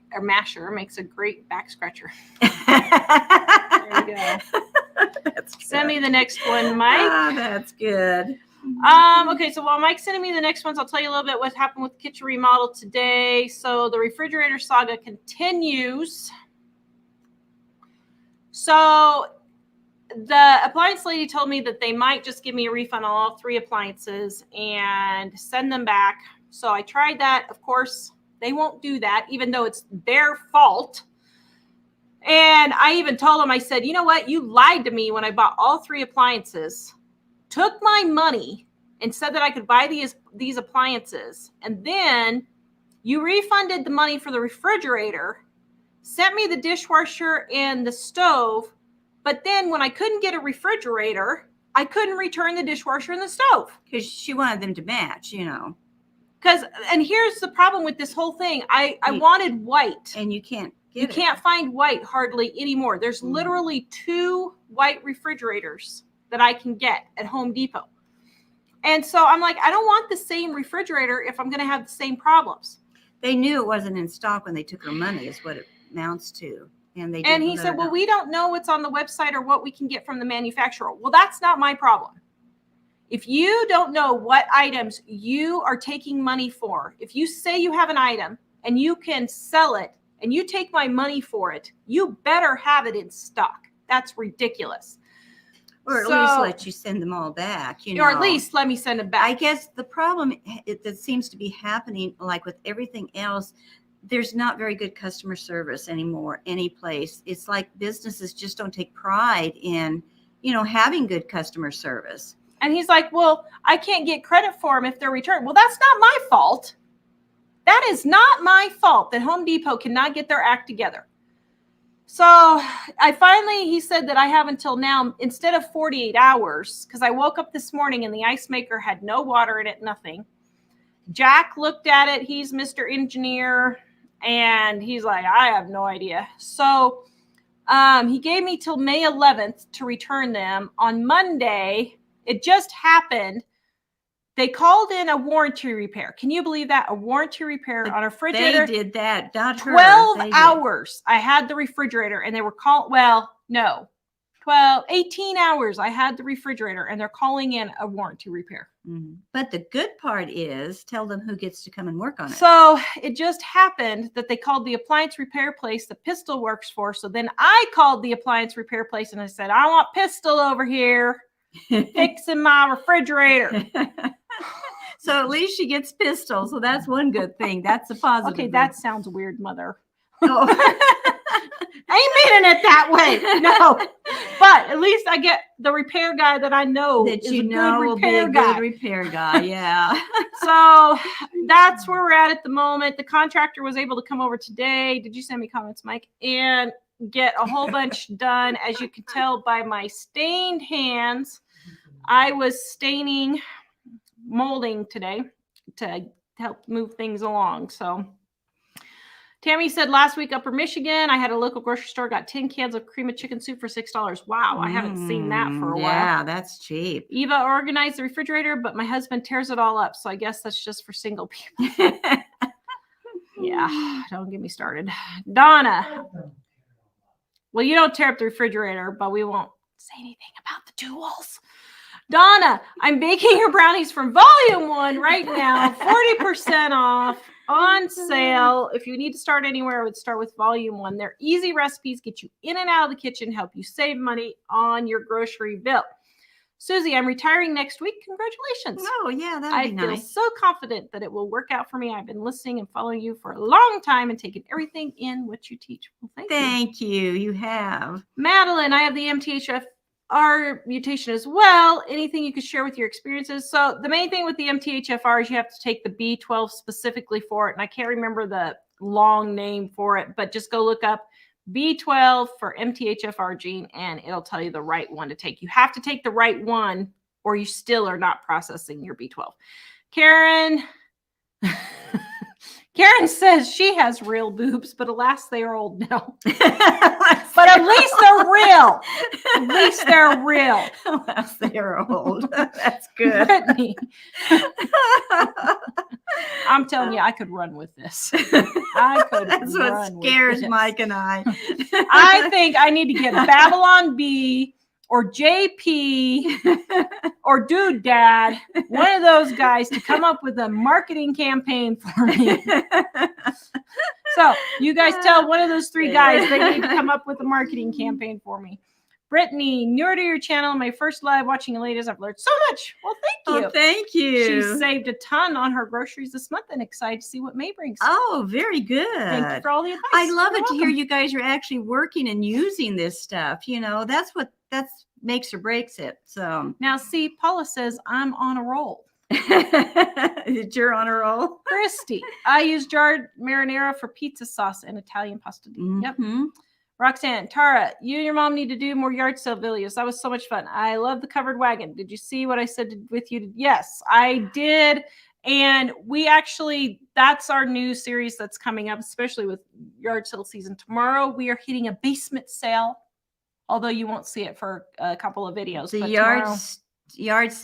a great back scratcher. There you go. Send me the next one, Mike. Oh, that's good. Okay, so while Mike's sending me the next ones, I'll tell you a little bit what happened with the kitchen remodel today. So the refrigerator saga continues. So the appliance lady told me that they might just give me a refund on all 3 appliances and send them back. So I tried that. Of course, they won't do that, even though it's their fault. And I even told them, I said, you know what? You lied to me when I bought all 3 appliances, took my money and said that I could buy these appliances. And then you refunded the money for the refrigerator, sent me the dishwasher and the stove. But then when I couldn't get a refrigerator, I couldn't return the dishwasher and the stove. Because she wanted them to match, you know. And here's the problem with this whole thing. I wanted white. And you can't get You can't find white hardly anymore. There's literally 2 white refrigerators that I can get at Home Depot. And so I'm like, I don't want the same refrigerator if I'm going to have the same problems. They knew it wasn't in stock when they took her money, is what it amounts to. And he said, well, we don't know what's on the website or what we can get from the manufacturer. Well, that's not my problem. If you don't know what items you are taking money for, if you say you have an item and you can sell it and you take my money for it, you better have it in stock. That's ridiculous. Or at least let you send them all back, you know. Or at least let me send them back. I guess the problem that seems to be happening, like with everything else, there's not very good customer service anymore, any place. It's like businesses just don't take pride in, you know, having good customer service. And he's like, well, I can't get credit for them if they're returned. Well, that's not my fault. That is not my fault that Home Depot cannot get their act together. So he said that I have until now, instead of 48 hours, because I woke up this morning and the ice maker had no water in it, nothing. Jack looked at it. He's Mr. Engineer. And he's like, I have no idea. So he gave me till May 11th to return them. On Monday, it just happened. They called in a warranty repair. Can you believe that? A warranty repair on a refrigerator. They did that. Not 12 hours. I had the refrigerator and they were calling. Well, no, 18 hours. I had the refrigerator and they're calling in a warranty repair. Mm-hmm. But the good part is tell them who gets to come and work on it. So it just happened that they called the appliance repair place that Pistol works for. So then I called the appliance repair place and I said, I want Pistol over here fixing my refrigerator. So at least she gets Pistol. So that's one good thing. That's a positive. Okay, that sounds weird, Mother. Oh. I ain't meaning it that way. No. But at least I get the repair guy that I know that is you a know good will be repair a guy. good repair guy. Yeah. So that's where we're at the moment. The contractor was able to come over today. Did you send me comments, Mike? And get a whole bunch done. As you can tell by my stained hands, I was molding today to help move things along. So Tammy said last week, Upper Michigan, I had a local grocery store, got 10 cans of cream of chicken soup for $6. Wow, I haven't seen that for a while. Yeah, that's cheap. Eva organized the refrigerator, but my husband tears it all up. So I guess that's just for single people. Yeah, don't get me started. Donna. Well, you don't tear up the refrigerator, but we won't say anything about the tools. Donna, I'm baking your brownies from Volume 1 right now, 40% off, on sale. If you need to start anywhere, I would start with Volume 1. They're easy recipes, get you in and out of the kitchen, help you save money on your grocery bill. Susie, I'm retiring next week. Congratulations. Oh, yeah, that'd be nice. I feel so confident that it will work out for me. I've been listening and following you for a long time and taking everything in what you teach. Well, thank you. You have. Madeline, I have the MTHFR mutation as well. Anything you could share with your experiences? So the main thing with the MTHFR is you have to take the B12 specifically for it. And I can't remember the long name for it, but just go look up B12 for MTHFR gene and it'll tell you the right one to take. You have to take the right one or you still are not processing your B12. Karen says she has real boobs, but alas, they are old now. But at least they're real. At least they're real. Alas, they are old. That's good. Brittany. I'm telling you, I could run with this. That's what scares Mike and I. I think I need to get Babylon B or JP or Dude Dad, one of those guys to come up with a marketing campaign for me. So you guys tell one of those 3 guys they need to come up with a marketing campaign for me. Brittany, newer to your channel, my first live watching you ladies. I've learned so much. Well, thank you. Oh, thank you. She saved a ton on her groceries this month and excited to see what May brings. Oh, very good. Thank you for all the advice. I love it to hear you guys are actually working and using this stuff. You know, that's makes or breaks it. So now see, Paula says I'm on a roll. You're on a roll. Christy, I use jarred marinara for pizza sauce and Italian pasta. Mm-hmm. Yep. Roxanne, Tara, you and your mom need to do more yard sale videos. That was so much fun. I love the covered wagon. Did you see what I said with you? Yes, I did. And we actually, that's our new series that's coming up, especially with yard sale season. Tomorrow, we are hitting a basement sale, although you won't see it for a couple of videos. The but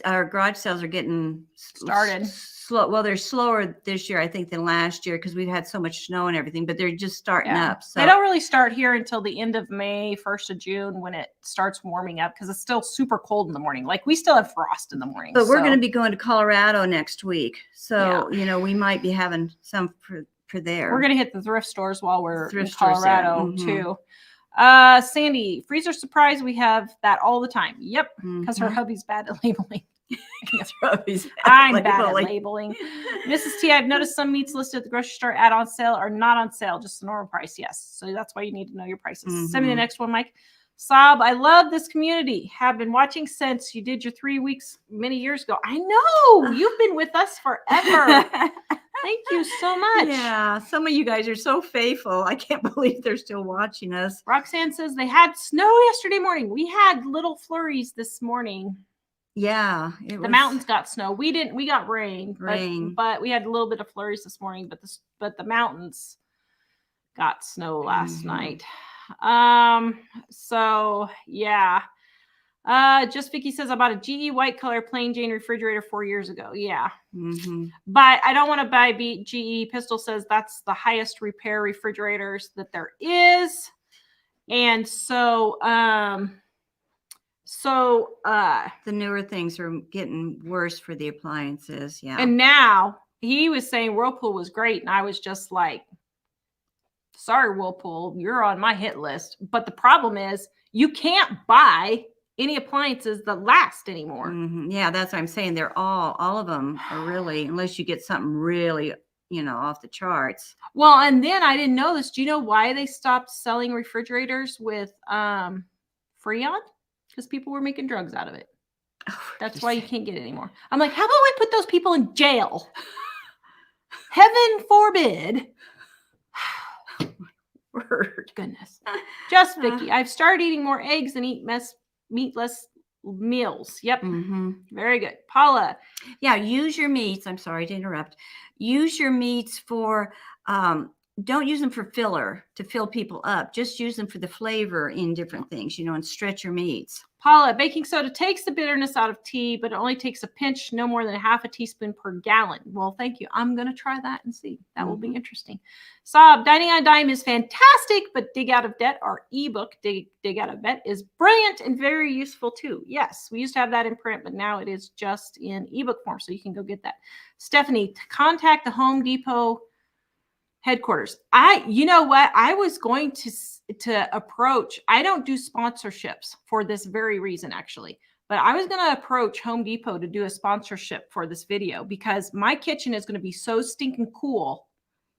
our garage sales are getting started. Slow. Well, they're slower this year, I think, than last year because we've had so much snow and everything, but they're just starting up. So they don't really start here until the end of May, 1st of June, when it starts warming up because it's still super cold in the morning. Like we still have frost in the morning. But we're going to be going to Colorado next week. So, Yeah. We might be having some for there. We're going to hit the thrift stores while we're in Thrift stores, Colorado yeah. too. Sandy, freezer surprise, we have that all the time. Yep, because her hubby's bad at labeling. I'm bad at labeling. Mrs. T, I've noticed some meats listed at the grocery store at on sale are not on sale, just the normal price. Yes, so that's why you need to know your prices. Send me the next one, Mike. Sob, I love this community. Have been watching since you did your 3 weeks many years ago. I know you've been with us forever. Thank you so much. Yeah, some of you guys are so faithful. I can't believe they're still watching us. Roxanne says they had snow yesterday morning. We had little flurries this morning. Yeah, the mountains got snow. We didn't. We got rain. Rain, but we had a little bit of flurries this morning. But the mountains got snow last night. So yeah. Just Vicky says I bought a GE white color plain Jane refrigerator 4 years ago. Yeah. But I don't want to buy GE. Pistol says that's the highest repair refrigerators that there is. And so, the newer things are getting worse for the appliances. Yeah. And now he was saying Whirlpool was great. And I was just like, sorry, Whirlpool, you're on my hit list. But the problem is you can't buy any appliances that last anymore. Yeah, that's what I'm saying. They're all of them are really, unless you get something really, off the charts. Well, and then I didn't know this. Do you know why they stopped selling refrigerators with Freon? Because people were making drugs out of it. That's why you can't get it anymore. I'm like, how about we put those people in jail? Heaven forbid. Word. Goodness. Just Vicky, I've started eating more eggs and eat meatless meals. Yep. Very good. Paula. Yeah, use your meats. I'm sorry to interrupt. Use your meats for don't use them for filler to fill people up. Just use them for the flavor in different things, and stretch your meats. Paula, baking soda takes the bitterness out of tea, but it only takes a pinch, no more than half a teaspoon per gallon. Well, thank you. I'm going to try that and see. That will be interesting. Sob, Dining on a Dime is fantastic, but Dig Out of Debt, our ebook, Dig Out of Debt, is brilliant and very useful too. Yes, we used to have that in print, but now it is just in ebook form, so you can go get that. Stephanie, contact the Home Depot headquarters. You know what? I was going to approach, I don't do sponsorships for this very reason, actually, but I was going to approach Home Depot to do a sponsorship for this video because my kitchen is going to be so stinking cool.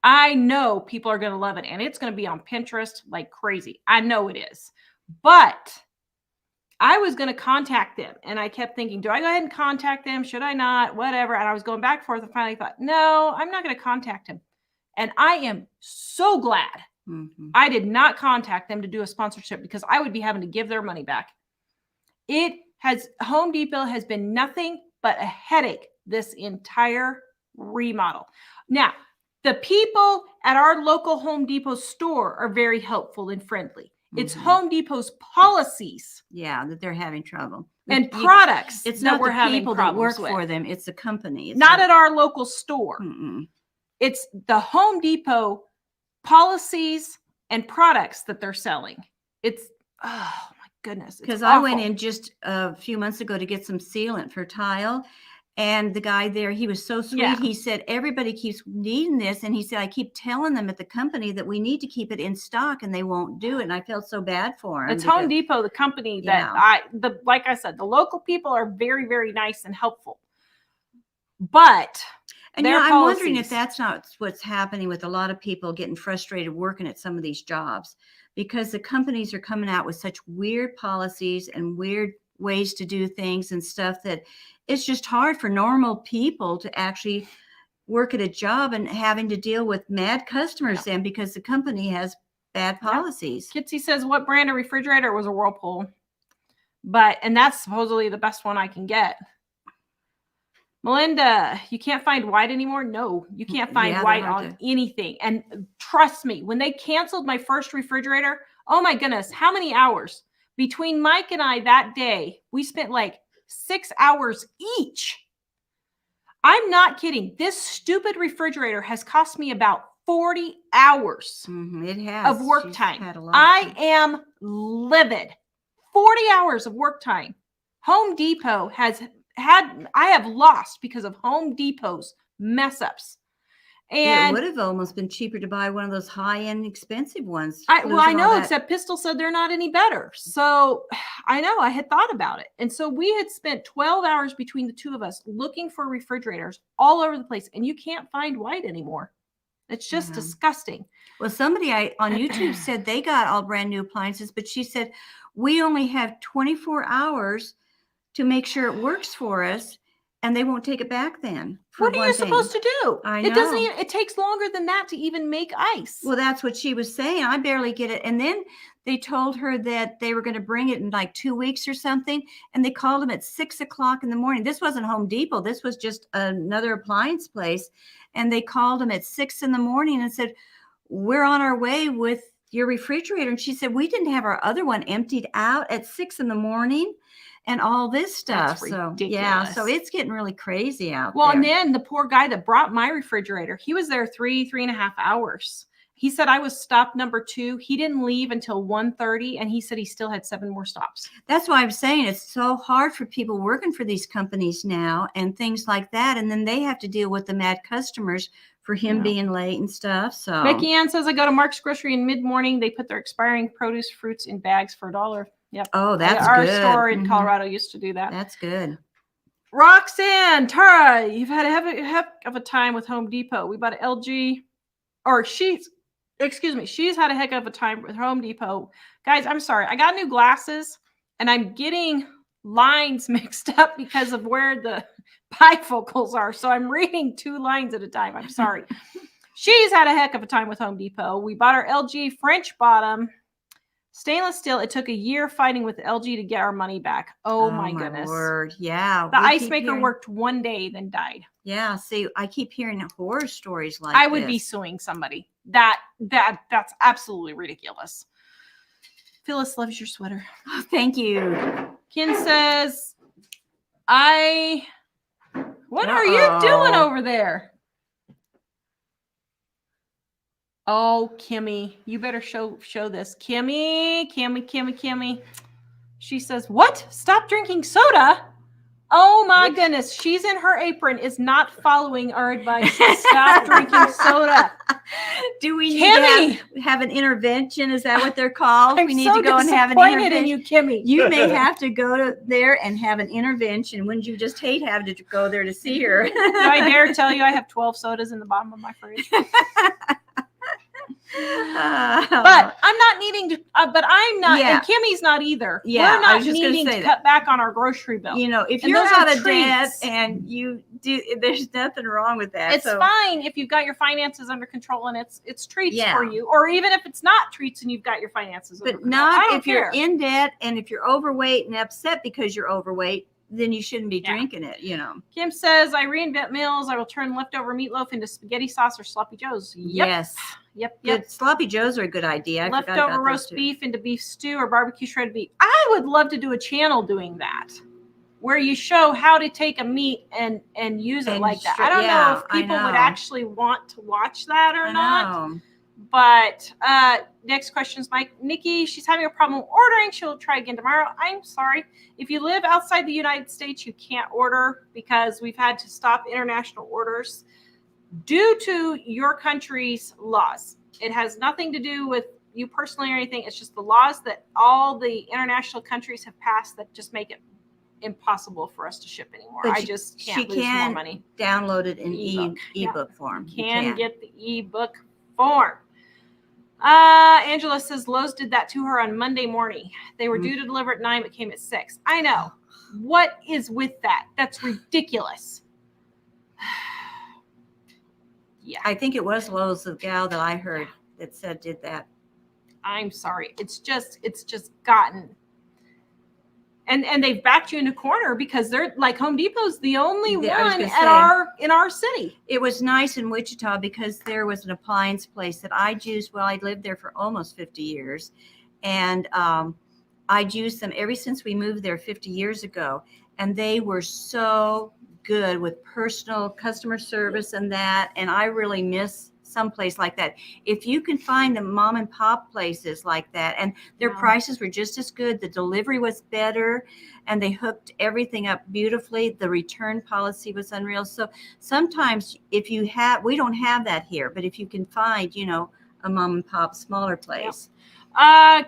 I know people are going to love it and it's going to be on Pinterest like crazy. I know it is, but I was going to contact them and I kept thinking, do I go ahead and contact them? Should I not? Whatever. And I was going back and forth and finally thought, no, I'm not going to contact him. And I am so glad I did not contact them to do a sponsorship because I would be having to give their money back. Home Depot has been nothing but a headache this entire remodel. Now, the people at our local Home Depot store are very helpful and friendly. It's Home Depot's policies. Yeah, that they're having trouble. And products it's that not we're the having people that work for them. It's the company. It's not at our local store. It's the Home Depot policies and products that they're selling. It's, oh my goodness. Because I went in just a few months ago to get some sealant for tile. And the guy there, he was so sweet. Yeah. He said, everybody keeps needing this. And he said, I keep telling them at the company that we need to keep it in stock and they won't do it. And I felt so bad for him. It's Home Depot, the company that like I said, the local people are very, very nice and helpful. But and I'm wondering if that's not what's happening with a lot of people getting frustrated working at some of these jobs, because the companies are coming out with such weird policies and weird ways to do things and stuff that it's just hard for normal people to actually work at a job and having to deal with mad customers then because the company has bad policies. Kitsy says, what brand of refrigerator? It was a Whirlpool. And that's supposedly the best one I can get. Melinda, you can't find white anymore? No, you can't find white on anything. And trust me, when they canceled my first refrigerator, oh my goodness, how many hours? Between Mike and I that day, we spent like 6 hours each. I'm not kidding. This stupid refrigerator has cost me about 40 hours of work time. I am livid. 40 hours of work time. Home Depot I have lost because of Home Depot's mess ups. And it would have almost been cheaper to buy one of those high-end expensive ones. I know, except Pistol said they're not any better. So I know, I had thought about it. And so we had spent 12 hours between the two of us looking for refrigerators all over the place. And you can't find white anymore. It's just disgusting. Well, somebody on YouTube said they got all brand new appliances, but she said, we only have 24 hours to make sure it works for us, and they won't take it back then. What are you supposed to do? I know. It doesn't even, it takes longer than that to even make ice. Well, that's what she was saying. I barely get it. And then they told her that they were going to bring it in like 2 weeks or something. And they called them at 6 o'clock in the morning. This wasn't Home Depot. This was just another appliance place. And they called them at 6 in the morning and said, we're on our way with your refrigerator. And she said, we didn't have our other one emptied out at 6 in the morning. And all this stuff. So so it's getting really crazy out there. Well, and then the poor guy that brought my refrigerator, he was there 3.5 hours. He said I was stop number 2. He didn't leave until 1:30, and he said he still had 7 more stops. That's why I'm saying it's so hard for people working for these companies now and things like that. And then they have to deal with the mad customers for him being late and stuff. So Becky Ann says, I go to Mark's Grocery in mid-morning. They put their expiring produce fruits in bags for $1. Yep. Oh, that's our good. Our store in Colorado used to do that. That's good. Roxanne, Tara, you've had a heck of a time with Home Depot. We bought an LG, or she's had a heck of a time with Home Depot. Guys, I'm sorry. I got new glasses, and I'm getting lines mixed up because of where the bifocals are. So I'm reading 2 lines at a time. I'm sorry. She's had a heck of a time with Home Depot. We bought our LG French bottom. Stainless steel, it took a year fighting with LG to get our money back. Oh my goodness. Word. Yeah. The ice maker worked 1 day, then died. Yeah. See, I keep hearing horror stories like I would be suing somebody. That's absolutely ridiculous. Phyllis loves your sweater. Oh, thank you. Ken says, what are you doing over there? Oh, Kimmy, you better show this. Kimmy. She says, what? Stop drinking soda? Oh my goodness. She's in her apron, is not following our advice. Stop drinking soda. Do we need to have an intervention? Is that what they're called? We need to go and have an intervention. In you, Kimmy. You may have to go there and have an intervention. Wouldn't you just hate having to go there to see her? Do I dare tell you I have 12 sodas in the bottom of my fridge? But I'm not needing to, but I'm not, and Kimmy's not either. Yeah, we're not needing to cut back on our grocery bill. You know, if you're out of debt and you do, there's nothing wrong with that. It's fine if you've got your finances under control and it's treats for you, or even if it's not treats and you've got your finances under control. But not if you're in debt and if you're overweight and upset because you're overweight. Then you shouldn't be drinking it, you know. Kim says, I reinvent meals. I will turn leftover meatloaf into spaghetti sauce or sloppy joes. Yes. Yep. Good. Sloppy joes are a good idea. Leftover roast beef into beef stew or barbecue shredded beef. I would love to do a channel doing that, where you show how to take a meat and use it like that. I don't know if people would actually want to watch that or not. But next question is Nikki. She's having a problem ordering. She'll try again tomorrow. I'm sorry. If you live outside the United States, you can't order because we've had to stop international orders due to your country's laws. It has nothing to do with you personally or anything. It's just the laws that all the international countries have passed that just make it impossible for us to ship anymore. But I just can't lose more money. Download it in ebook form. Can get the ebook form. Angela says Lowe's did that to her on Monday morning. They were due to deliver at 9, but came at 6. I know. What is with that? That's ridiculous. I think it was Lowe's, the gal that I heard that said did that. I'm sorry. It's just gotten. And they've backed you in a corner because they're like Home Depot's the only one in our city. It was nice in Wichita because there was an appliance place that I'd used. Well, I lived there for almost 50 years, and I'd used them ever since we moved there 50 years ago, and they were so good with personal customer service and that, and I really miss someplace like that. If you can find the mom and pop places like that, and their prices were just as good, the delivery was better, and they hooked everything up beautifully. The return policy was unreal. So sometimes if you have, we don't have that here, but if you can find, you know, a mom and pop smaller place.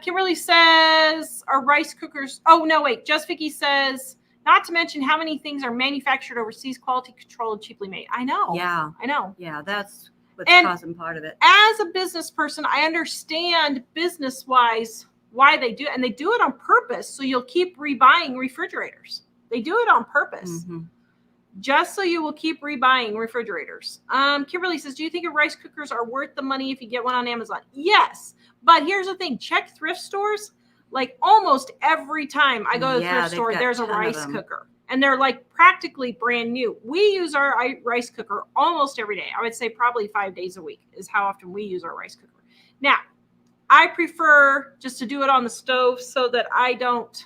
Kimberly says, are rice cookers, oh no, wait, Just Vicky says, not to mention how many things are manufactured overseas, quality control, and cheaply made. I know. Yeah. I know. Yeah, that's what's causing part of it. As a business person, I understand business-wise why they do it, and they do it on purpose. So you'll keep rebuying refrigerators. They do it on purpose, just so you will keep rebuying refrigerators. Kimberly says, do you think your rice cookers are worth the money if you get one on Amazon? Yes, but here's the thing: check thrift stores. Like almost every time I go to the thrift store, there's a rice cooker. And they're like practically brand new. We use our rice cooker almost every day. I would say probably 5 days a week is how often we use our rice cooker. Now, I prefer just to do it on the stove so that I don't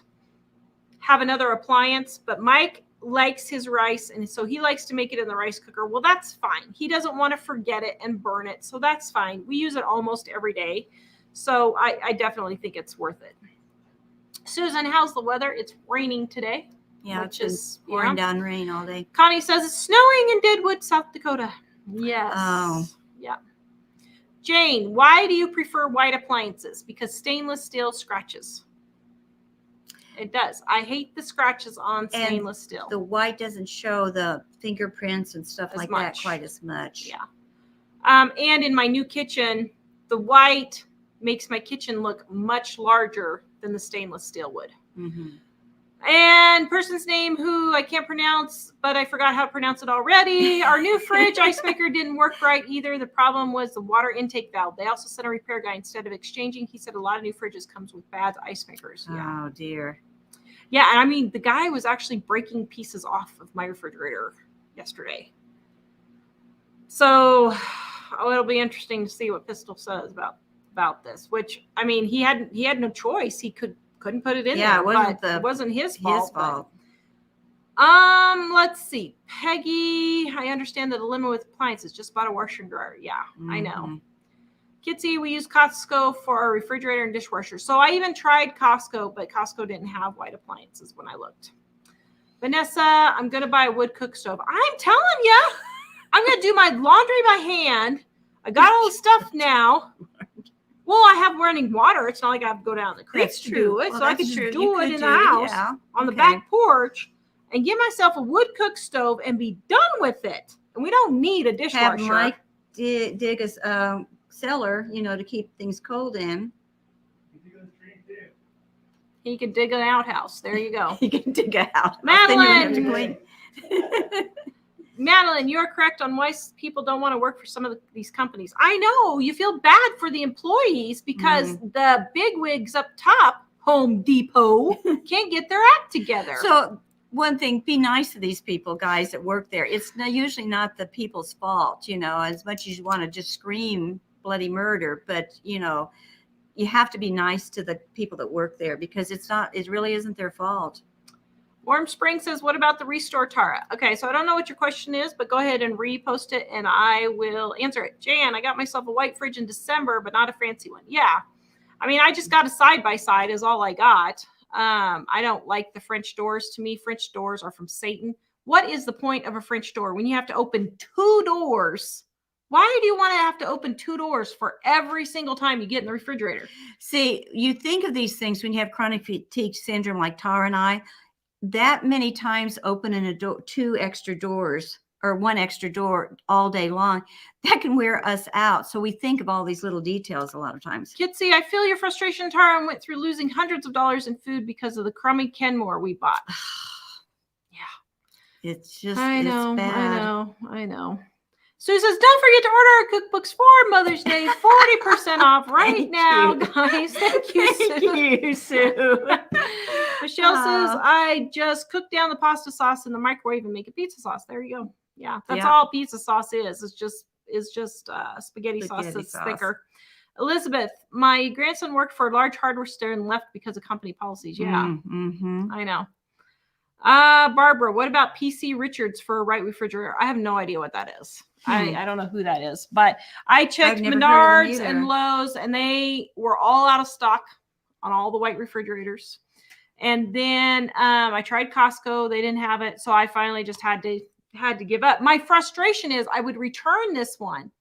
have another appliance. But Mike likes his rice, and so he likes to make it in the rice cooker. Well, that's fine. He doesn't want to forget it and burn it, so that's fine. We use it almost every day. So I definitely think it's worth it. Susan, how's the weather? It's raining today. Yeah, it's just pouring down rain all day. Connie says it's snowing in Deadwood, South Dakota. Yes. Oh. Yeah. Jane, why do you prefer white appliances? Because stainless steel scratches. It does. I hate the scratches on stainless steel. The white doesn't show the fingerprints and stuff like that quite as much. Yeah. And in my new kitchen, the white makes my kitchen look much larger than the stainless steel would. And person's name who I can't pronounce, but I forgot how to pronounce it already. Our new fridge ice maker didn't work right either. The problem was the water intake valve. They also sent a repair guy instead of exchanging. He said a lot of new fridges comes with bad ice makers. Yeah. Oh dear. Yeah, and I mean the guy was actually breaking pieces off of my refrigerator yesterday. So it'll be interesting to see what Pistol says about this. Which I mean, he had no choice. He couldn't put it in there. It wasn't his fault. Let's see. Peggy, I understand that the limit with appliances. Just bought a washer and dryer. Yeah, I know. Kitsy, we use Costco for our refrigerator and dishwasher. So I even tried Costco, but Costco didn't have white appliances when I looked. Vanessa, I'm going to buy a wood cook stove. I'm telling you, I'm going to do my laundry by hand. I got all the stuff now. Well, I have running water. It's not like I have to go down the creek to do it. So I could just do it in the house on the back porch and get myself a wood cook stove and be done with it. And we don't need a dishwasher. Have Mike dig a cellar, to keep things cold in. He could dig an outhouse. There you go. He can dig a house. Madeline. Madeline, you're correct on why people don't want to work for some of these companies. I know you feel bad for the employees because the bigwigs up top, Home Depot, can't get their act together. So one thing, be nice to these people, guys that work there. It's usually not the people's fault, as much as you want to just scream bloody murder. But, you have to be nice to the people that work there because it really isn't their fault. Warm Spring says, what about the Restore Tara? Okay, so I don't know what your question is, but go ahead and repost it and I will answer it. Jan, I got myself a white fridge in December, but not a fancy one. Yeah. I mean, I just got a side-by-side is all I got. I don't like the French doors. To me, French doors are from Satan. What is the point of a French door when you have to open 2 doors? Why do you want to have to open 2 doors for every single time you get in the refrigerator? See, you think of these things when you have chronic fatigue syndrome like Tara and I, that many times opening 2 extra doors or 1 extra door all day long, that can wear us out. So we think of all these little details a lot of times. Kitsy, I feel your frustration, Tara, and went through losing hundreds of dollars in food because of the crummy Kenmore we bought. Yeah. It's just, I know. bad. I know. Sue says, don't forget to order our cookbooks for Mother's Day. 40% off right Thank now, you. guys. Thank you, Sue. Thank you, Sue. Michelle says, Oh. I just cooked down the pasta sauce in the microwave and make a pizza sauce. There you go. Yeah, that's Yeah. all pizza sauce is. It's just spaghetti sauce Spaghetti that's sauce. thicker. Elizabeth, my grandson worked for a large hardware store and left because of company policies. Yeah, Mm-hmm. I know. Barbara, what about PC Richards for a right refrigerator? I have no idea what that is. I don't know who that is, but I checked never heard of them Menards and either. Lowe's, and they were all out of stock on all the white refrigerators. And then I tried Costco; they didn't have it, so I finally just had to give up. My frustration is I would return this one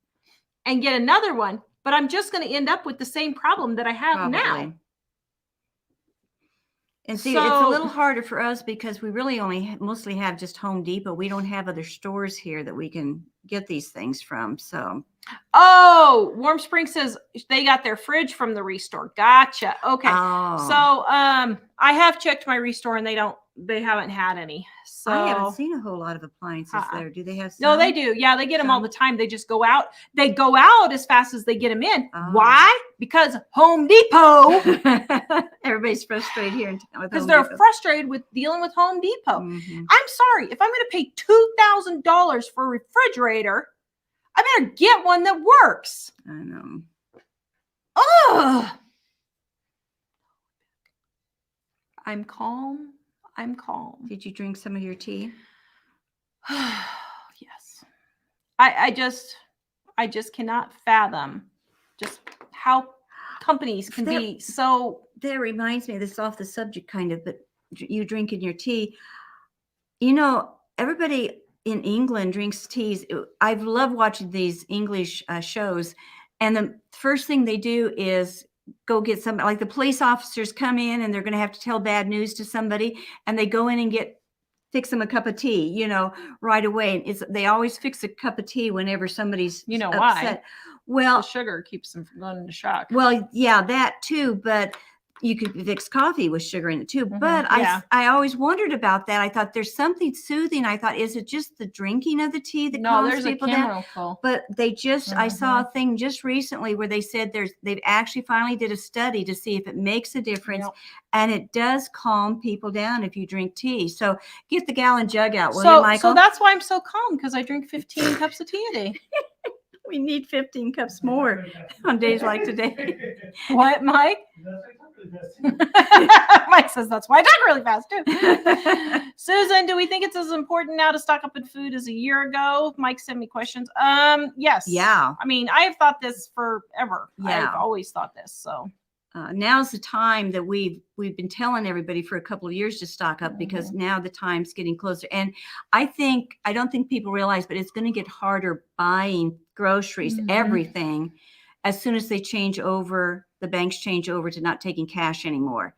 and get another one, but I'm just going to end up with the same problem that I have now. And see, it's a little harder for us because we really only mostly have just Home Depot. We don't have other stores here that we can get these things from. So, oh, Warm Spring says they got their fridge from the Restore. Gotcha. Okay. Oh. So, I have checked my Restore and they haven't had any. So I haven't seen a whole lot of appliances there. Do they have some? No, they do. Yeah, they get them all the time. They just go out. They go out as fast as they get them in. Oh. Why? Because Home Depot. Everybody's frustrated here in town with Because Home they're Depot. frustrated with dealing with Home Depot. Mm-hmm. I'm sorry. If I'm going to pay $2,000 for a refrigerator, I better get one that works. I know. Ugh. I'm calm. I'm calm. Did you drink some of your tea? Yes. I just cannot fathom just how companies can be so. That reminds me, this is off the subject kind of, but you drinking your tea. You know, everybody in England drinks teas. I've loved watching these English shows, and the first thing they do is go get some, like the police officers come in and they're going to have to tell bad news to somebody, and they go in and fix them a cup of tea, you know, right away. They always fix a cup of tea whenever somebody's upset. Why? Well, The sugar keeps them from going into shock. Well, yeah, that too, but you could fix coffee with sugar in it too. Mhm, But yeah. I always wondered about that. I thought there's something soothing. I thought, is it just the drinking of the tea that No, calms there's a people down? chemical. But they just, I saw a thing just recently where they said they've actually finally did a study to see if it makes a difference. Yep. And it does calm people down if you drink tea. So get the gallon jug out, will you, Michael? So that's why I'm so calm, because I drink 15 cups of tea a day. We need 15 cups more on days like today. What, Mike? Mike says that's why I talk really fast too. Susan, do we think it's as important now to stock up in food as a year ago? Mike sent me questions. Yes. Yeah. I mean, I have thought this forever. Yeah. I've always thought this. So now's the time that we've been telling everybody for a couple of years to stock up, because now the time's getting closer. And I don't think people realize, but it's going to get harder buying groceries, everything, as soon as the banks change over to not taking cash anymore.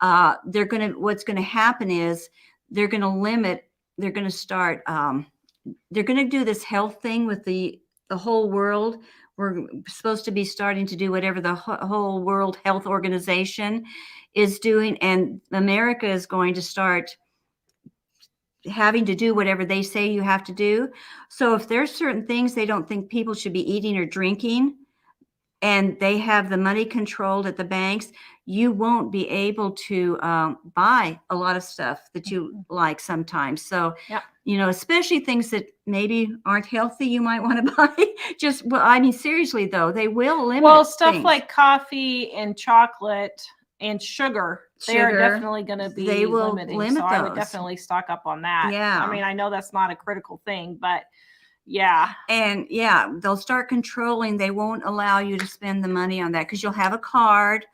What's going to happen is they're going to start, they're going to do this health thing with the whole world. We're supposed to be starting to do whatever the whole World Health Organization is doing, and America is going to start having to do whatever they say you have to do. So if there's certain things they don't think people should be eating or drinking, and they have the money controlled at the banks, you won't be able to buy a lot of stuff that you like sometimes. So, especially things that maybe aren't healthy, you might want to buy. Seriously though, they will limit stuff things. like coffee and chocolate and sugar, they're definitely going to be they will limiting. limit so those. I would definitely stock up on that. Yeah. I mean, I know that's not a critical thing, but yeah. And they'll start controlling. They won't allow you to spend the money on that, because you'll have a card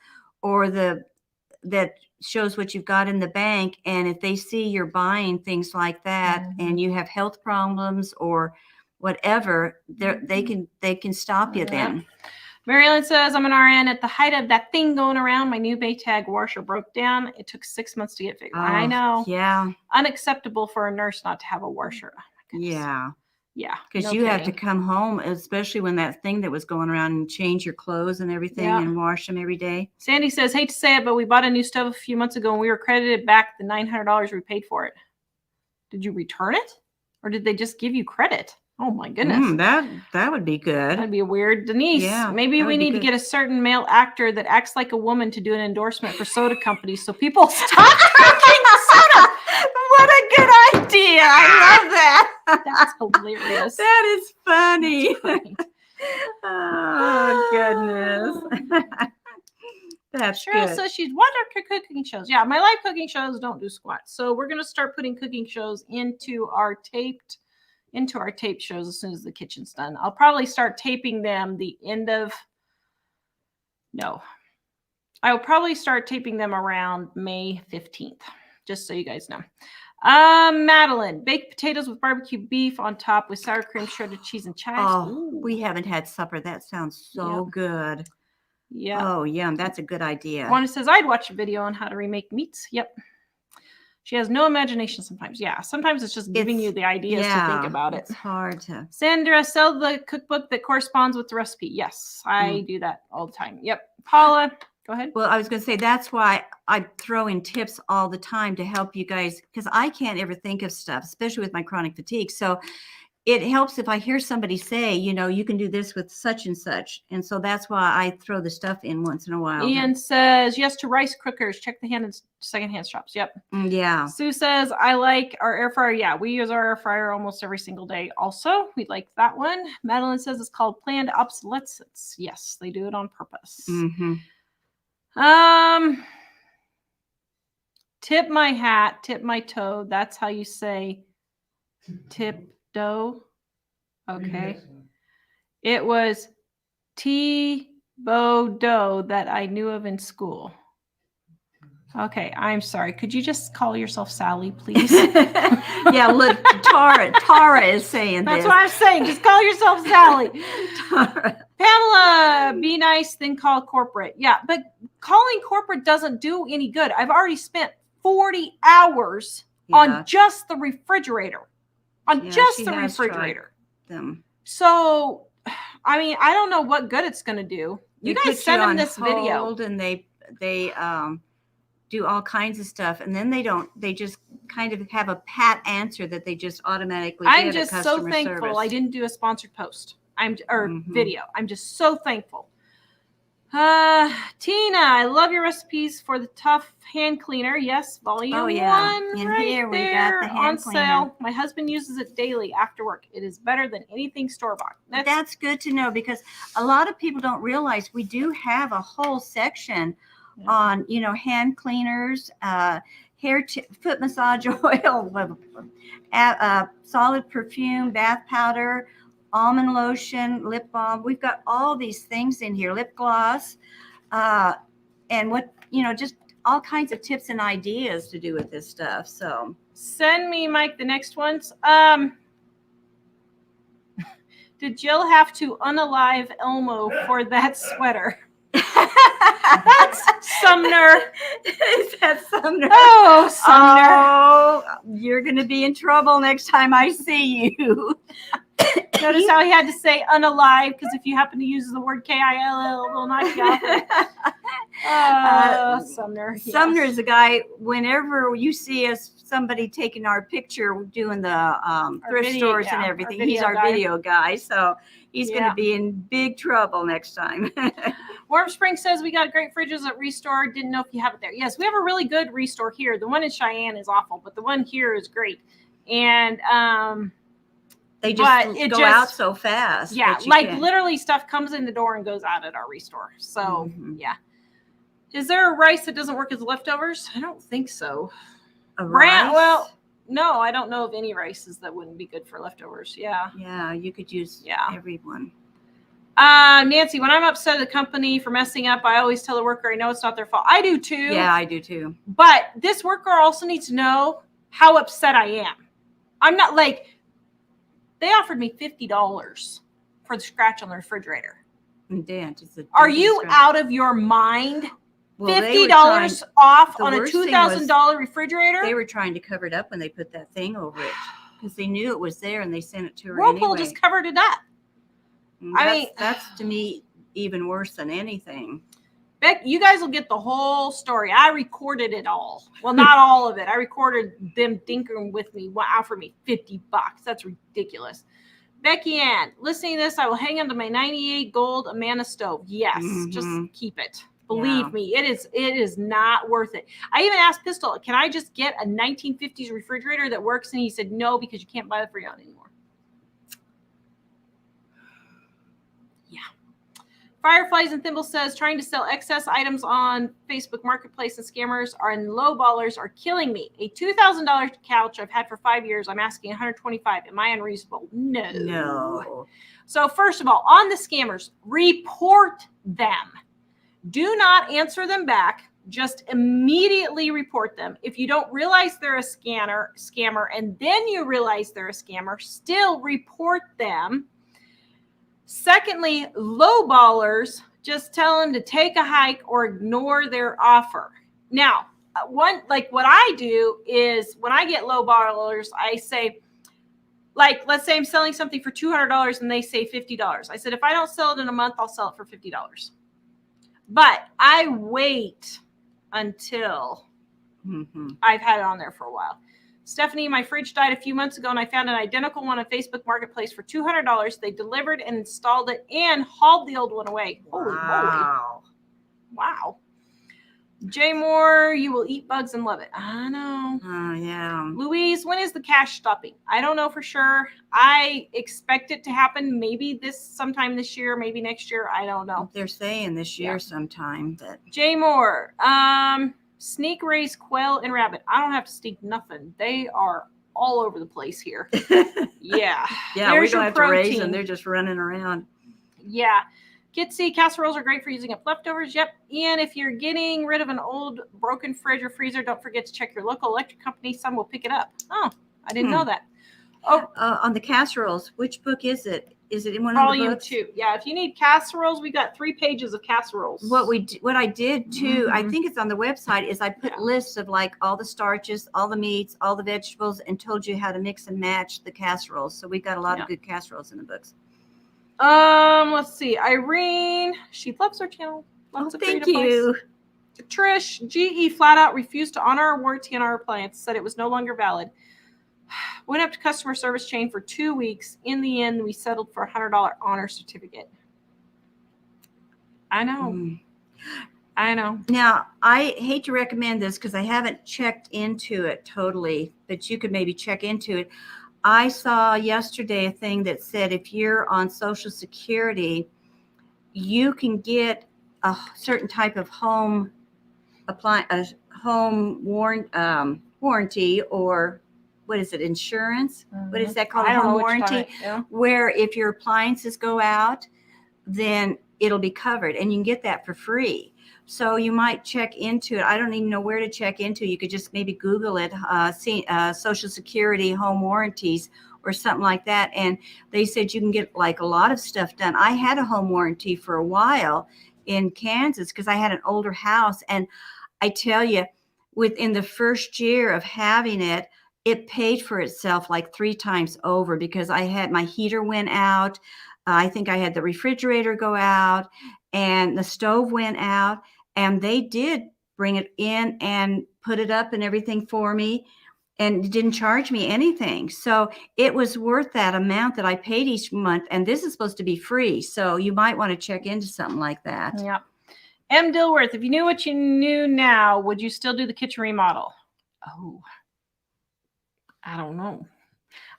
or that shows what you've got in the bank. And if they see you're buying things like that and you have health problems or whatever, they can stop you then. Mary Ellen says, I'm an RN. At the height of that thing going around, my new Baytag washer broke down. It took 6 months to get fixed. I know. Yeah. Unacceptable for a nurse not to have a washer. Oh my goodness. Yeah. Yeah. Because you have to come home, especially when that thing that was going around, and change your clothes and everything and wash them every day. Sandy says, hate to say it, but we bought a new stove a few months ago and we were credited back the $900 we paid for it. Did you return it? Or did they just give you credit? Oh my goodness. That would be good. That'd be weird. Denise, Yeah, maybe that we would be need to good. get a certain male actor that acts like a woman to do an endorsement for soda companies so people stop drinking soda. What a good idea. I love that. That's hilarious. That is funny. Right. Oh, goodness. That's Cheryl good. says she's what are cooking shows? Yeah, my live cooking shows don't do squats. So we're gonna start putting cooking shows into our taped shows as soon as the kitchen's done. I'll probably start taping them I'll probably start taping them around May 15th, just so you guys know. Madeline, baked potatoes with barbecue beef on top with sour cream, shredded cheese, and chives. Oh, we haven't had supper. That sounds so good. Yeah. Oh, yum. That's a good idea. Wanda says, I'd watch a video on how to remake meats. Yep. She has no imagination sometimes. Yeah. Sometimes it's just giving you the ideas to think about it. It's hard to. Sandra, sell the cookbook that corresponds with the recipe. Yes, I do that all the time. Yep. Paula, go ahead. Well, I was going to say that's why I throw in tips all the time to help you guys, because I can't ever think of stuff, especially with my chronic fatigue. So it helps if I hear somebody say, you can do this with such and such. And so that's why I throw the stuff in once in a while. Ian says, yes to rice cookers. Check the secondhand shops. Yep. Yeah. Sue says, I like our air fryer. Yeah, we use our air fryer almost every single day. Also, we like that one. Madeline says it's called planned obsolescence. Yes, they do it on purpose. Mm-hmm. Tip my hat, tip my toe. That's how you say tip dough. Okay. It was T-bow dough that I knew of in school. Okay, I'm sorry. Could you just call yourself Sally, please? Yeah, look, Tara is saying That's this. what I'm saying. Just call yourself Sally. Tara. Pamela, be nice, then call corporate. Yeah, but calling corporate doesn't do any good. I've already spent 40 hours on just the refrigerator. Them. So, I mean, I don't know what good it's going to do. You guys send them this video. And they do all kinds of stuff. And then they just kind of have a pat answer that they just automatically I'm give just at so customer thankful service. I didn't do a sponsored post. Video. I'm just so thankful. Tina, I love your recipes for the tough hand cleaner. Yes, volume 1 In right here we there got the hand on cleaner. sale. My husband uses it daily after work. It is better than anything store-bought. That's good to know, because a lot of people don't realize we do have a whole section on, hand cleaners, foot massage oil, solid perfume, bath powder, almond lotion, lip balm. We've got all these things in here, lip gloss, and just all kinds of tips and ideas to do with this stuff. So send me, Mike, the next ones. Did Jill have to unalive Elmo for that sweater? That's Sumner. Is that Sumner? Oh, Sumner. Oh, you're going to be in trouble next time I see you. Notice how he had to say unalive, because if you happen to use the word K-I-L-L, it will knock you off. Sumner. Sumner is a guy, whenever you see somebody taking our picture doing the thrift stores and everything, he's our video guy. So he's going to be in big trouble next time. Warm Spring says we got great fridges at Restore. Didn't know if you have it there. Yes, we have a really good Restore here. The one in Cheyenne is awful, but the one here is great. And they just go out so fast. Yeah, literally stuff comes in the door and goes out at our Restore. So yeah. Is there a rice that doesn't work as leftovers? I don't think so. A rice? Well, no, I don't know of any rices that wouldn't be good for leftovers. Yeah. Yeah, you could use everyone. Nancy, when I'm upset at the company for messing up, I always tell the worker I know it's not their fault. I do too. Yeah, I do too. But this worker also needs to know how upset I am. I'm not like, they offered me $50 for the scratch on the refrigerator. Are you out of your mind? Well, $50 off on a $2,000 refrigerator? They were trying to cover it up when they put that thing over it, because they knew it was there and they sent it to her Whirlpool just covered it up. That's to me even worse than anything. Beck, you guys will get the whole story. I recorded it all. Well, not all of it. I recorded them dinking with me, offered me $50. That's ridiculous. Becky Ann, listening to this, I will hang on to my 98 gold Amana stove. Yes, just keep it. Believe me, it is not worth it. I even asked Pistol, can I just get a 1950s refrigerator that works? And he said no, because you can't buy the Freon anymore. Yeah. Fireflies and Thimble says, trying to sell excess items on Facebook Marketplace and scammers and low ballers are killing me. A $2,000 couch I've had for 5 years. I'm asking $125. Am I unreasonable? No. So first of all, on the scammers, report them. Do not answer them back. Just immediately report them. If you don't realize they're a scammer, and then you realize they're a scammer, still report them. Secondly, low ballers, just tell them to take a hike or ignore their offer. Now, what I do is when I get low ballers, I say, like, let's say I'm selling something for $200 and they say $50. I said, if I don't sell it in a month, I'll sell it for $50. But I wait until I've had it on there for a while. Stephanie, my fridge died a few months ago, and I found an identical one on Facebook Marketplace for $200. They delivered and installed it and hauled the old one away. Holy moly. Wow. Jay Moore, you will eat bugs and love it. I know. Oh, yeah. Louise, when is the cash stopping? I don't know for sure. I expect it to happen maybe sometime this year, maybe next year. I don't know. They're saying this year sometime. But Jay Moore, sneak raise quail and rabbit. I don't have to sneak nothing. They are all over the place here. Yeah. Yeah, we don't have to raise them. They're just running around. Yeah. Kitsy, casseroles are great for using up leftovers. Yep. Ian, if you're getting rid of an old broken fridge or freezer, don't forget to check your local electric company. Some will pick it up. Oh, I didn't know that. Oh, on the casseroles, which book is it? Is it in one of the books? Volume 2. Yeah, if you need casseroles, we got 3 pages of casseroles. What I did too, I think it's on the website, is I put lists of like all the starches, all the meats, all the vegetables, and told you how to mix and match the casseroles. So we got a lot of good casseroles in the books. Let's see. Irene, she loves our channel. Thank you. Trish, GE flat out refused to honor our warranty on our appliance, said it was no longer valid. Went up to customer service chain for 2 weeks. In the end, we settled for a $100 honor certificate. I know. I know. Now, I hate to recommend this because I haven't checked into it totally, but you could maybe check into it. I saw yesterday a thing that said if you're on Social Security, you can get a certain type of home warranty, or what is it, insurance? What is that called? Home warranty, where if your appliances go out, then it'll be covered, and you can get that for free. So you might check into it. I don't even know where to check into. You could just maybe Google it, Social Security home warranties or something like that. And they said you can get like a lot of stuff done. I had a home warranty for a while in Kansas because I had an older house. And I tell you, within the first year of having it, it paid for itself like 3 times over because I had my heater went out. I think I had the refrigerator go out and the stove went out, and they did bring it in and put it up and everything for me and didn't charge me anything. So it was worth that amount that I paid each month. And this is supposed to be free. So you might want to check into something like that. Yeah. M. Dilworth, if you knew what you knew now, would you still do the kitchen remodel? Oh, I don't know.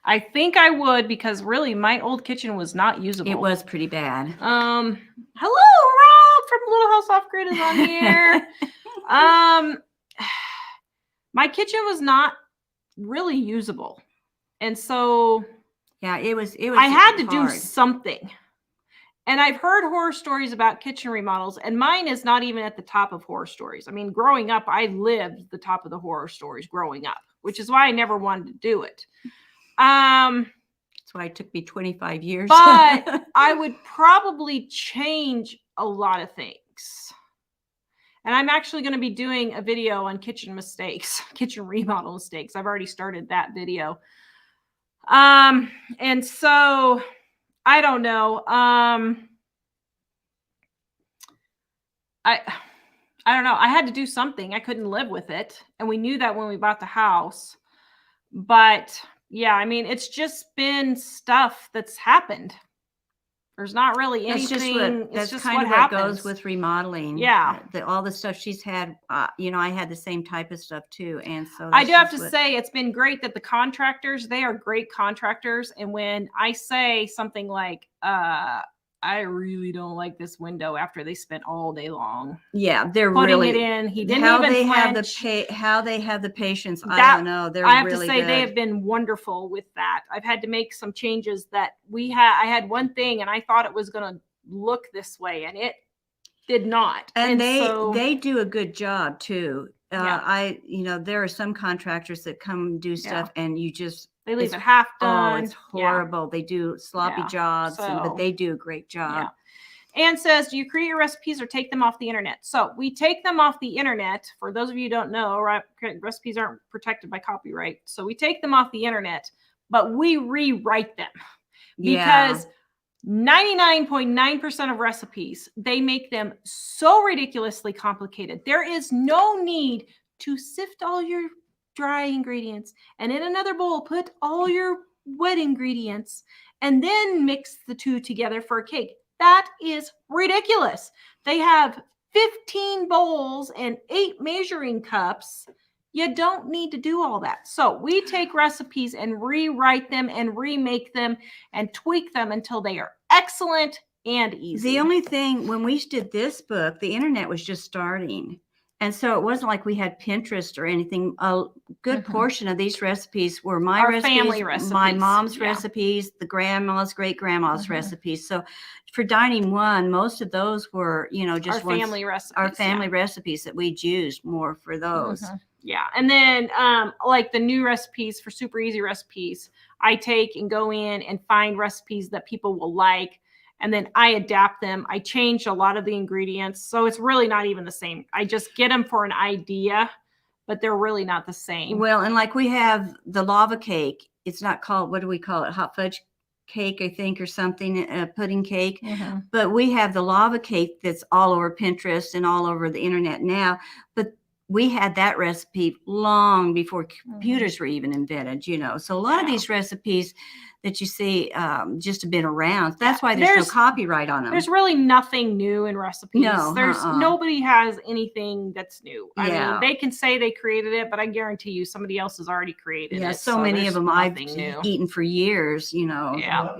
I think I would, because really my old kitchen was not usable. It was pretty bad. Hello, Rob from Little House Off Grid is on here. My kitchen was not really usable. And so yeah, it was I had to do something. And I've heard horror stories about kitchen remodels, and mine is not even at the top of horror stories. I mean, growing up, I lived the top of the horror stories growing up, which is why I never wanted to do it. That's why it took me 25 years. But I would probably change a lot of things. And I'm actually going to be doing a video on kitchen mistakes, kitchen remodel mistakes. I've already started that video. And so I don't know. I don't know. I had to do something. I couldn't live with it. And we knew that when we bought the house. But Yeah, I mean, it's just been stuff that's happened. There's not really anything. That's just kind what of what happens. goes with remodeling. Yeah. All the stuff she's had, I had the same type of stuff too. And so I do have to say it's been great that the contractors, they are great contractors. And when I say something like, I really don't like this window after they spent all day long. Yeah, they're putting really it in. He didn't how even they flinch. how they have the patience. I That- don't know. They're I have really to say good. they have been wonderful with that. I've had to make some changes that I had one thing and I thought it was going to look this way and it did not. And so they do a good job too. Yeah. There are some contractors that come do stuff and you just they leave it half oh, done. it's horrible. They do sloppy Yeah. jobs, but So- they do a great job. Yeah. Anne says, do you create your recipes or take them off the internet? So we take them off the internet. For those of you who don't know, right, recipes aren't protected by copyright. So we take them off the internet, but we rewrite them because 99.9% of recipes, they make them so ridiculously complicated. There is no need to sift all your dry ingredients and in another bowl, put all your wet ingredients and then mix the two together for a cake. That is ridiculous. They have 15 bowls and 8 measuring cups. You don't need to do all that. So we take recipes and rewrite them and remake them and tweak them until they are excellent and easy. The only thing, when we did this book, the internet was just starting. And so it wasn't like we had Pinterest or anything. A good portion of these recipes were my recipes, family recipes. my mom's recipes, the grandma's, great grandma's recipes. So for Dining One, most of those were, just our family recipes. Our family recipes that we'd used more for those. Yeah. And then like the new recipes for super easy recipes, I take and go in and find recipes that people will like. And then I adapt them. I change a lot of the ingredients. So it's really not even the same. I just get them for an idea, but they're really not the same. Well, and like we have the lava cake. It's not called, what do we call it? Hot fudge cake, I think, or something, pudding cake. But we have the lava cake that's all over Pinterest and all over the internet now. But we had that recipe long before computers were even invented, So a lot of these recipes that you see just have been around. That's why there's no copyright on them. There's really nothing new in recipes. No, nobody has anything that's new. I Yeah. mean, they can say they created it, but I guarantee you somebody else has already created it. So many of them I've new. eaten for years, Yeah.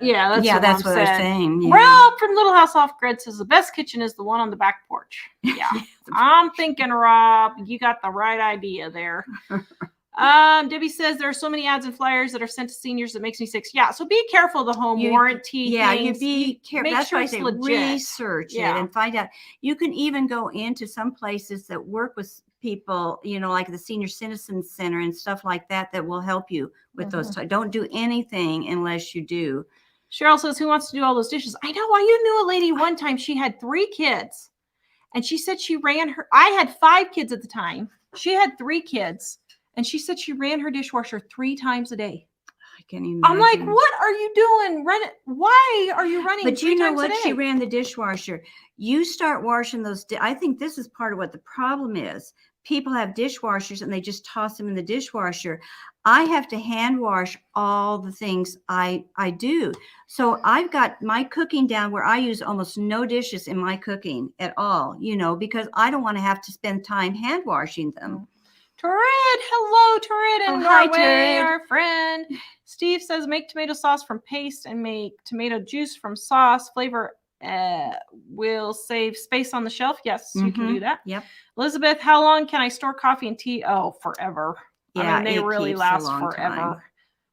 Yeah, that's what they're saying. Yeah. Rob from Little House Off Grid says the best kitchen is the one on the back porch. Yeah. I'm thinking, Rob, you got the right idea there. Debbie says there are so many ads and flyers that are sent to seniors that makes me sick. Yeah, so be careful of the home warranty. Yeah, things. you be careful. That's why I say research it and find out. You can even go into some places that work with people, like the Senior Citizen Center and stuff like that, that will help you with those. Don't do anything unless you do. Cheryl says, who wants to do all those dishes? I know. You knew a lady one time, she had 3 kids and she said I had 5 kids at the time. She had 3 kids. And she said she ran her dishwasher 3 times a day. I can't even I'm like, what are you doing? Why are you running? But you know what? A day? She ran the dishwasher. You start washing those. I think this is part of what the problem is. People have dishwashers and they just toss them in the dishwasher. I have to hand wash all the things I do. So I've got my cooking down where I use almost no dishes in my cooking at all, because I don't want to have to spend time hand washing them. Torrid, hello, Torrid in Norway, hi, our friend. Steve says, make tomato sauce from paste and make tomato juice from sauce. Flavor will save space on the shelf. Yes, you can do that. Yep. Elizabeth, how long can I store coffee and tea? Oh, forever. Yeah, I mean, they really last forever. Time.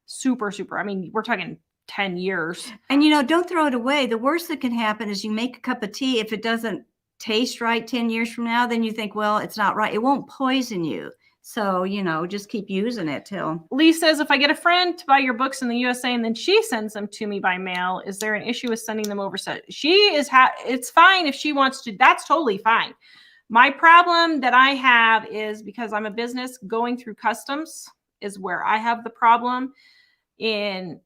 Super. I mean, we're talking 10 years. And, don't throw it away. The worst that can happen is you make a cup of tea. If it doesn't taste right 10 years from now, then you think, well, it's not right. It won't poison you. So, just keep using it till. Lee says, if I get a friend to buy your books in the USA and then she sends them to me by mail, is there an issue with sending them over? So it's fine if she wants to. That's totally fine. My problem that I have is because I'm a business, going through customs is where I have the problem. In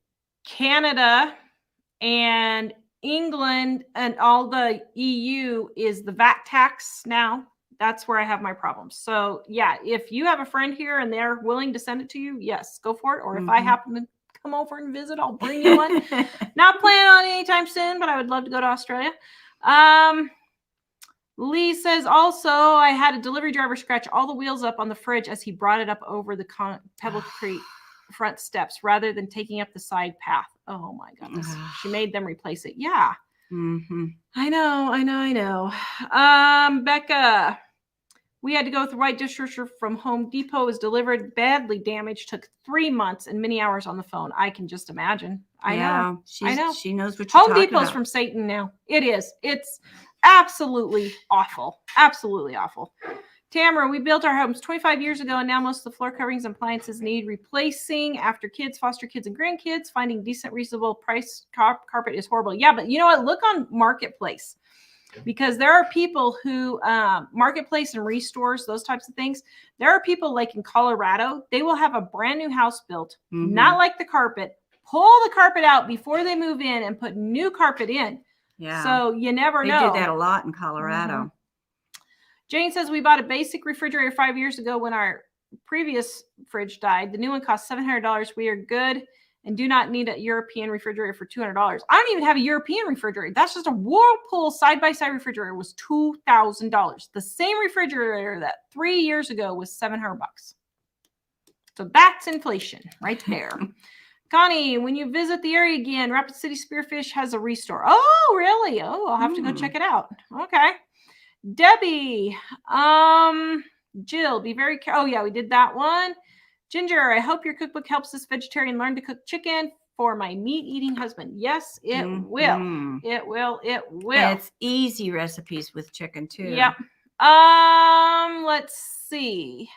Canada and England and all the EU is the VAT tax now. That's where I have my problems. So yeah, if you have a friend here and they're willing to send it to you, yes, go for it. Or if I happen to come over and visit, I'll bring you one. Not planning on anytime soon, but I would love to go to Australia. Lee says also, I had a delivery driver scratch all the wheels up on the fridge as he brought it up over the Pebble Creek front steps rather than taking up the side path. Oh my goodness. She made them replace it. Yeah. I know. Becca, we had to go with the white dishwasher from Home Depot. It was delivered, badly damaged, took 3 months and many hours on the phone. I can just imagine. I know. She knows what you're Home talking Depot's about. from Satan now. It is. It's absolutely awful. Absolutely awful. Tamara, we built our homes 25 years ago, and now most of the floor coverings and appliances need replacing after kids, foster kids, and grandkids. Finding decent, reasonable price carpet is horrible. Yeah, but you know what? Look on Marketplace, because there are people who, Marketplace and restores, those types of things. There are people like in Colorado, they will have a brand new house built, not like the carpet, pull the carpet out before they move in and put new carpet in. Yeah. So you never know. They do that a lot in Colorado. Jane says, we bought a basic refrigerator 5 years ago when our previous fridge died. The new one cost $700. We are good and do not need a European refrigerator for $200. I don't even have a European refrigerator. That's just a Whirlpool side-by-side refrigerator was $2,000. The same refrigerator that 3 years ago was $700. So that's inflation right there. Connie, when you visit the area again, Rapid City Spearfish has a restore. Oh, really? Oh, I'll have to go check it out. Okay. Debbie, Jill, be very careful. Oh, yeah, we did that one. Ginger, I hope your cookbook helps this vegetarian learn to cook chicken for my meat-eating husband. Yes, it will. It will. It will. And it's easy recipes with chicken, too. Yep. Let's see.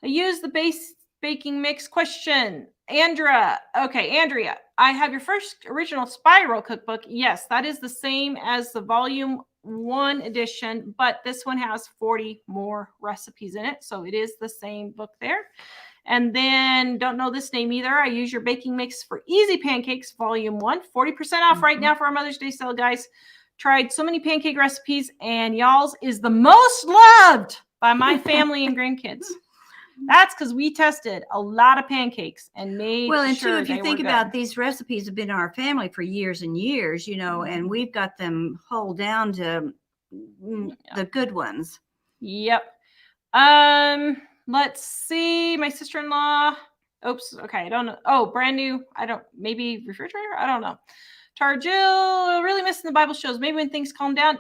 I use the base baking mix question. Andrea. Okay, Andrea, I have your first original Spiral cookbook. Yes, that is the same as the volume 1 edition, but this one has 40 more recipes in it. So it is the same book there. And then don't know this name either. I use your baking mix for Easy Pancakes, volume 1, 40% off right now for our Mother's Day sale, guys. Tried so many pancake recipes, and y'all's is the most loved by my family and grandkids. That's because we tested a lot of pancakes and made well, and sure too, if you think good. about these recipes have been in our family for years and years, you know, and we've got them hold down to the good ones. Yep. Let's see. My sister-in-law. Oops. Okay. I don't know. Oh, brand new. Maybe refrigerator. I don't know. Tarjill, really missing the Bible shows. Maybe when things calm down.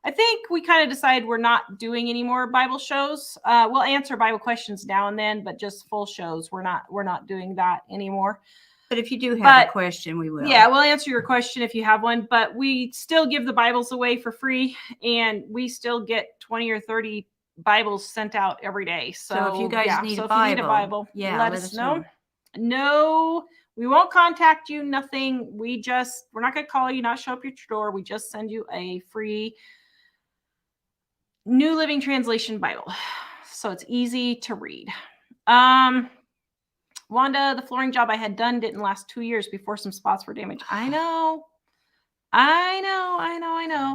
I think we kind of decided we're not doing any more Bible shows. We'll answer Bible questions now and then, but just full shows. We're not doing that anymore. But if you do have a question, we will. Yeah, we'll answer your question if you have one. But we still give the Bibles away for free, and we still get 20 or 30 Bibles sent out every day. So if you guys need a Bible, if you need a Bible, let us know. No, we won't contact you. Nothing. We're not going to call you, not show up at your door. We just send you a free New Living Translation Bible. So it's easy to read. Wanda, the flooring job I had done didn't last 2 years before some spots were damaged. I know.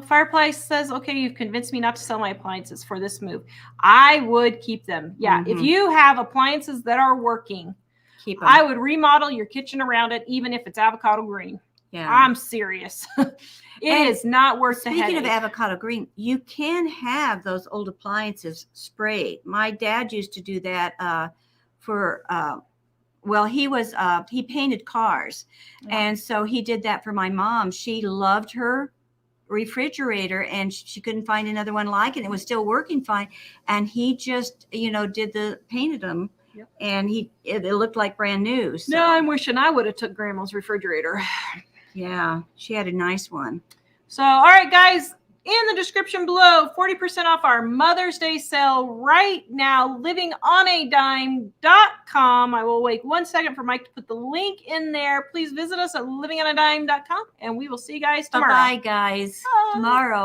Fireplace says, okay, you've convinced me not to sell my appliances for this move. I would keep them. Yeah. If you have appliances that are working, keep them. I would remodel your kitchen around it, even if it's avocado green. Yeah. I'm serious. It is not worth the headache. Speaking of avocado green, you can have those old appliances sprayed. My dad used to do that he painted cars. Yeah. And so he did that for my mom. She loved her refrigerator and she couldn't find another one like it. It was still working fine. And he just, painted them. Yep. And it looked like brand new. So. No, I'm wishing I would have took Grandma's refrigerator. Yeah, she had a nice one. So, all right, guys, in the description below, 40% off our Mother's Day sale right now, livingonadime.com. I will wait 1 second for Mike to put the link in there. Please visit us at livingonadime.com, and we will see you guys tomorrow. Bye, guys. Bye. Tomorrow.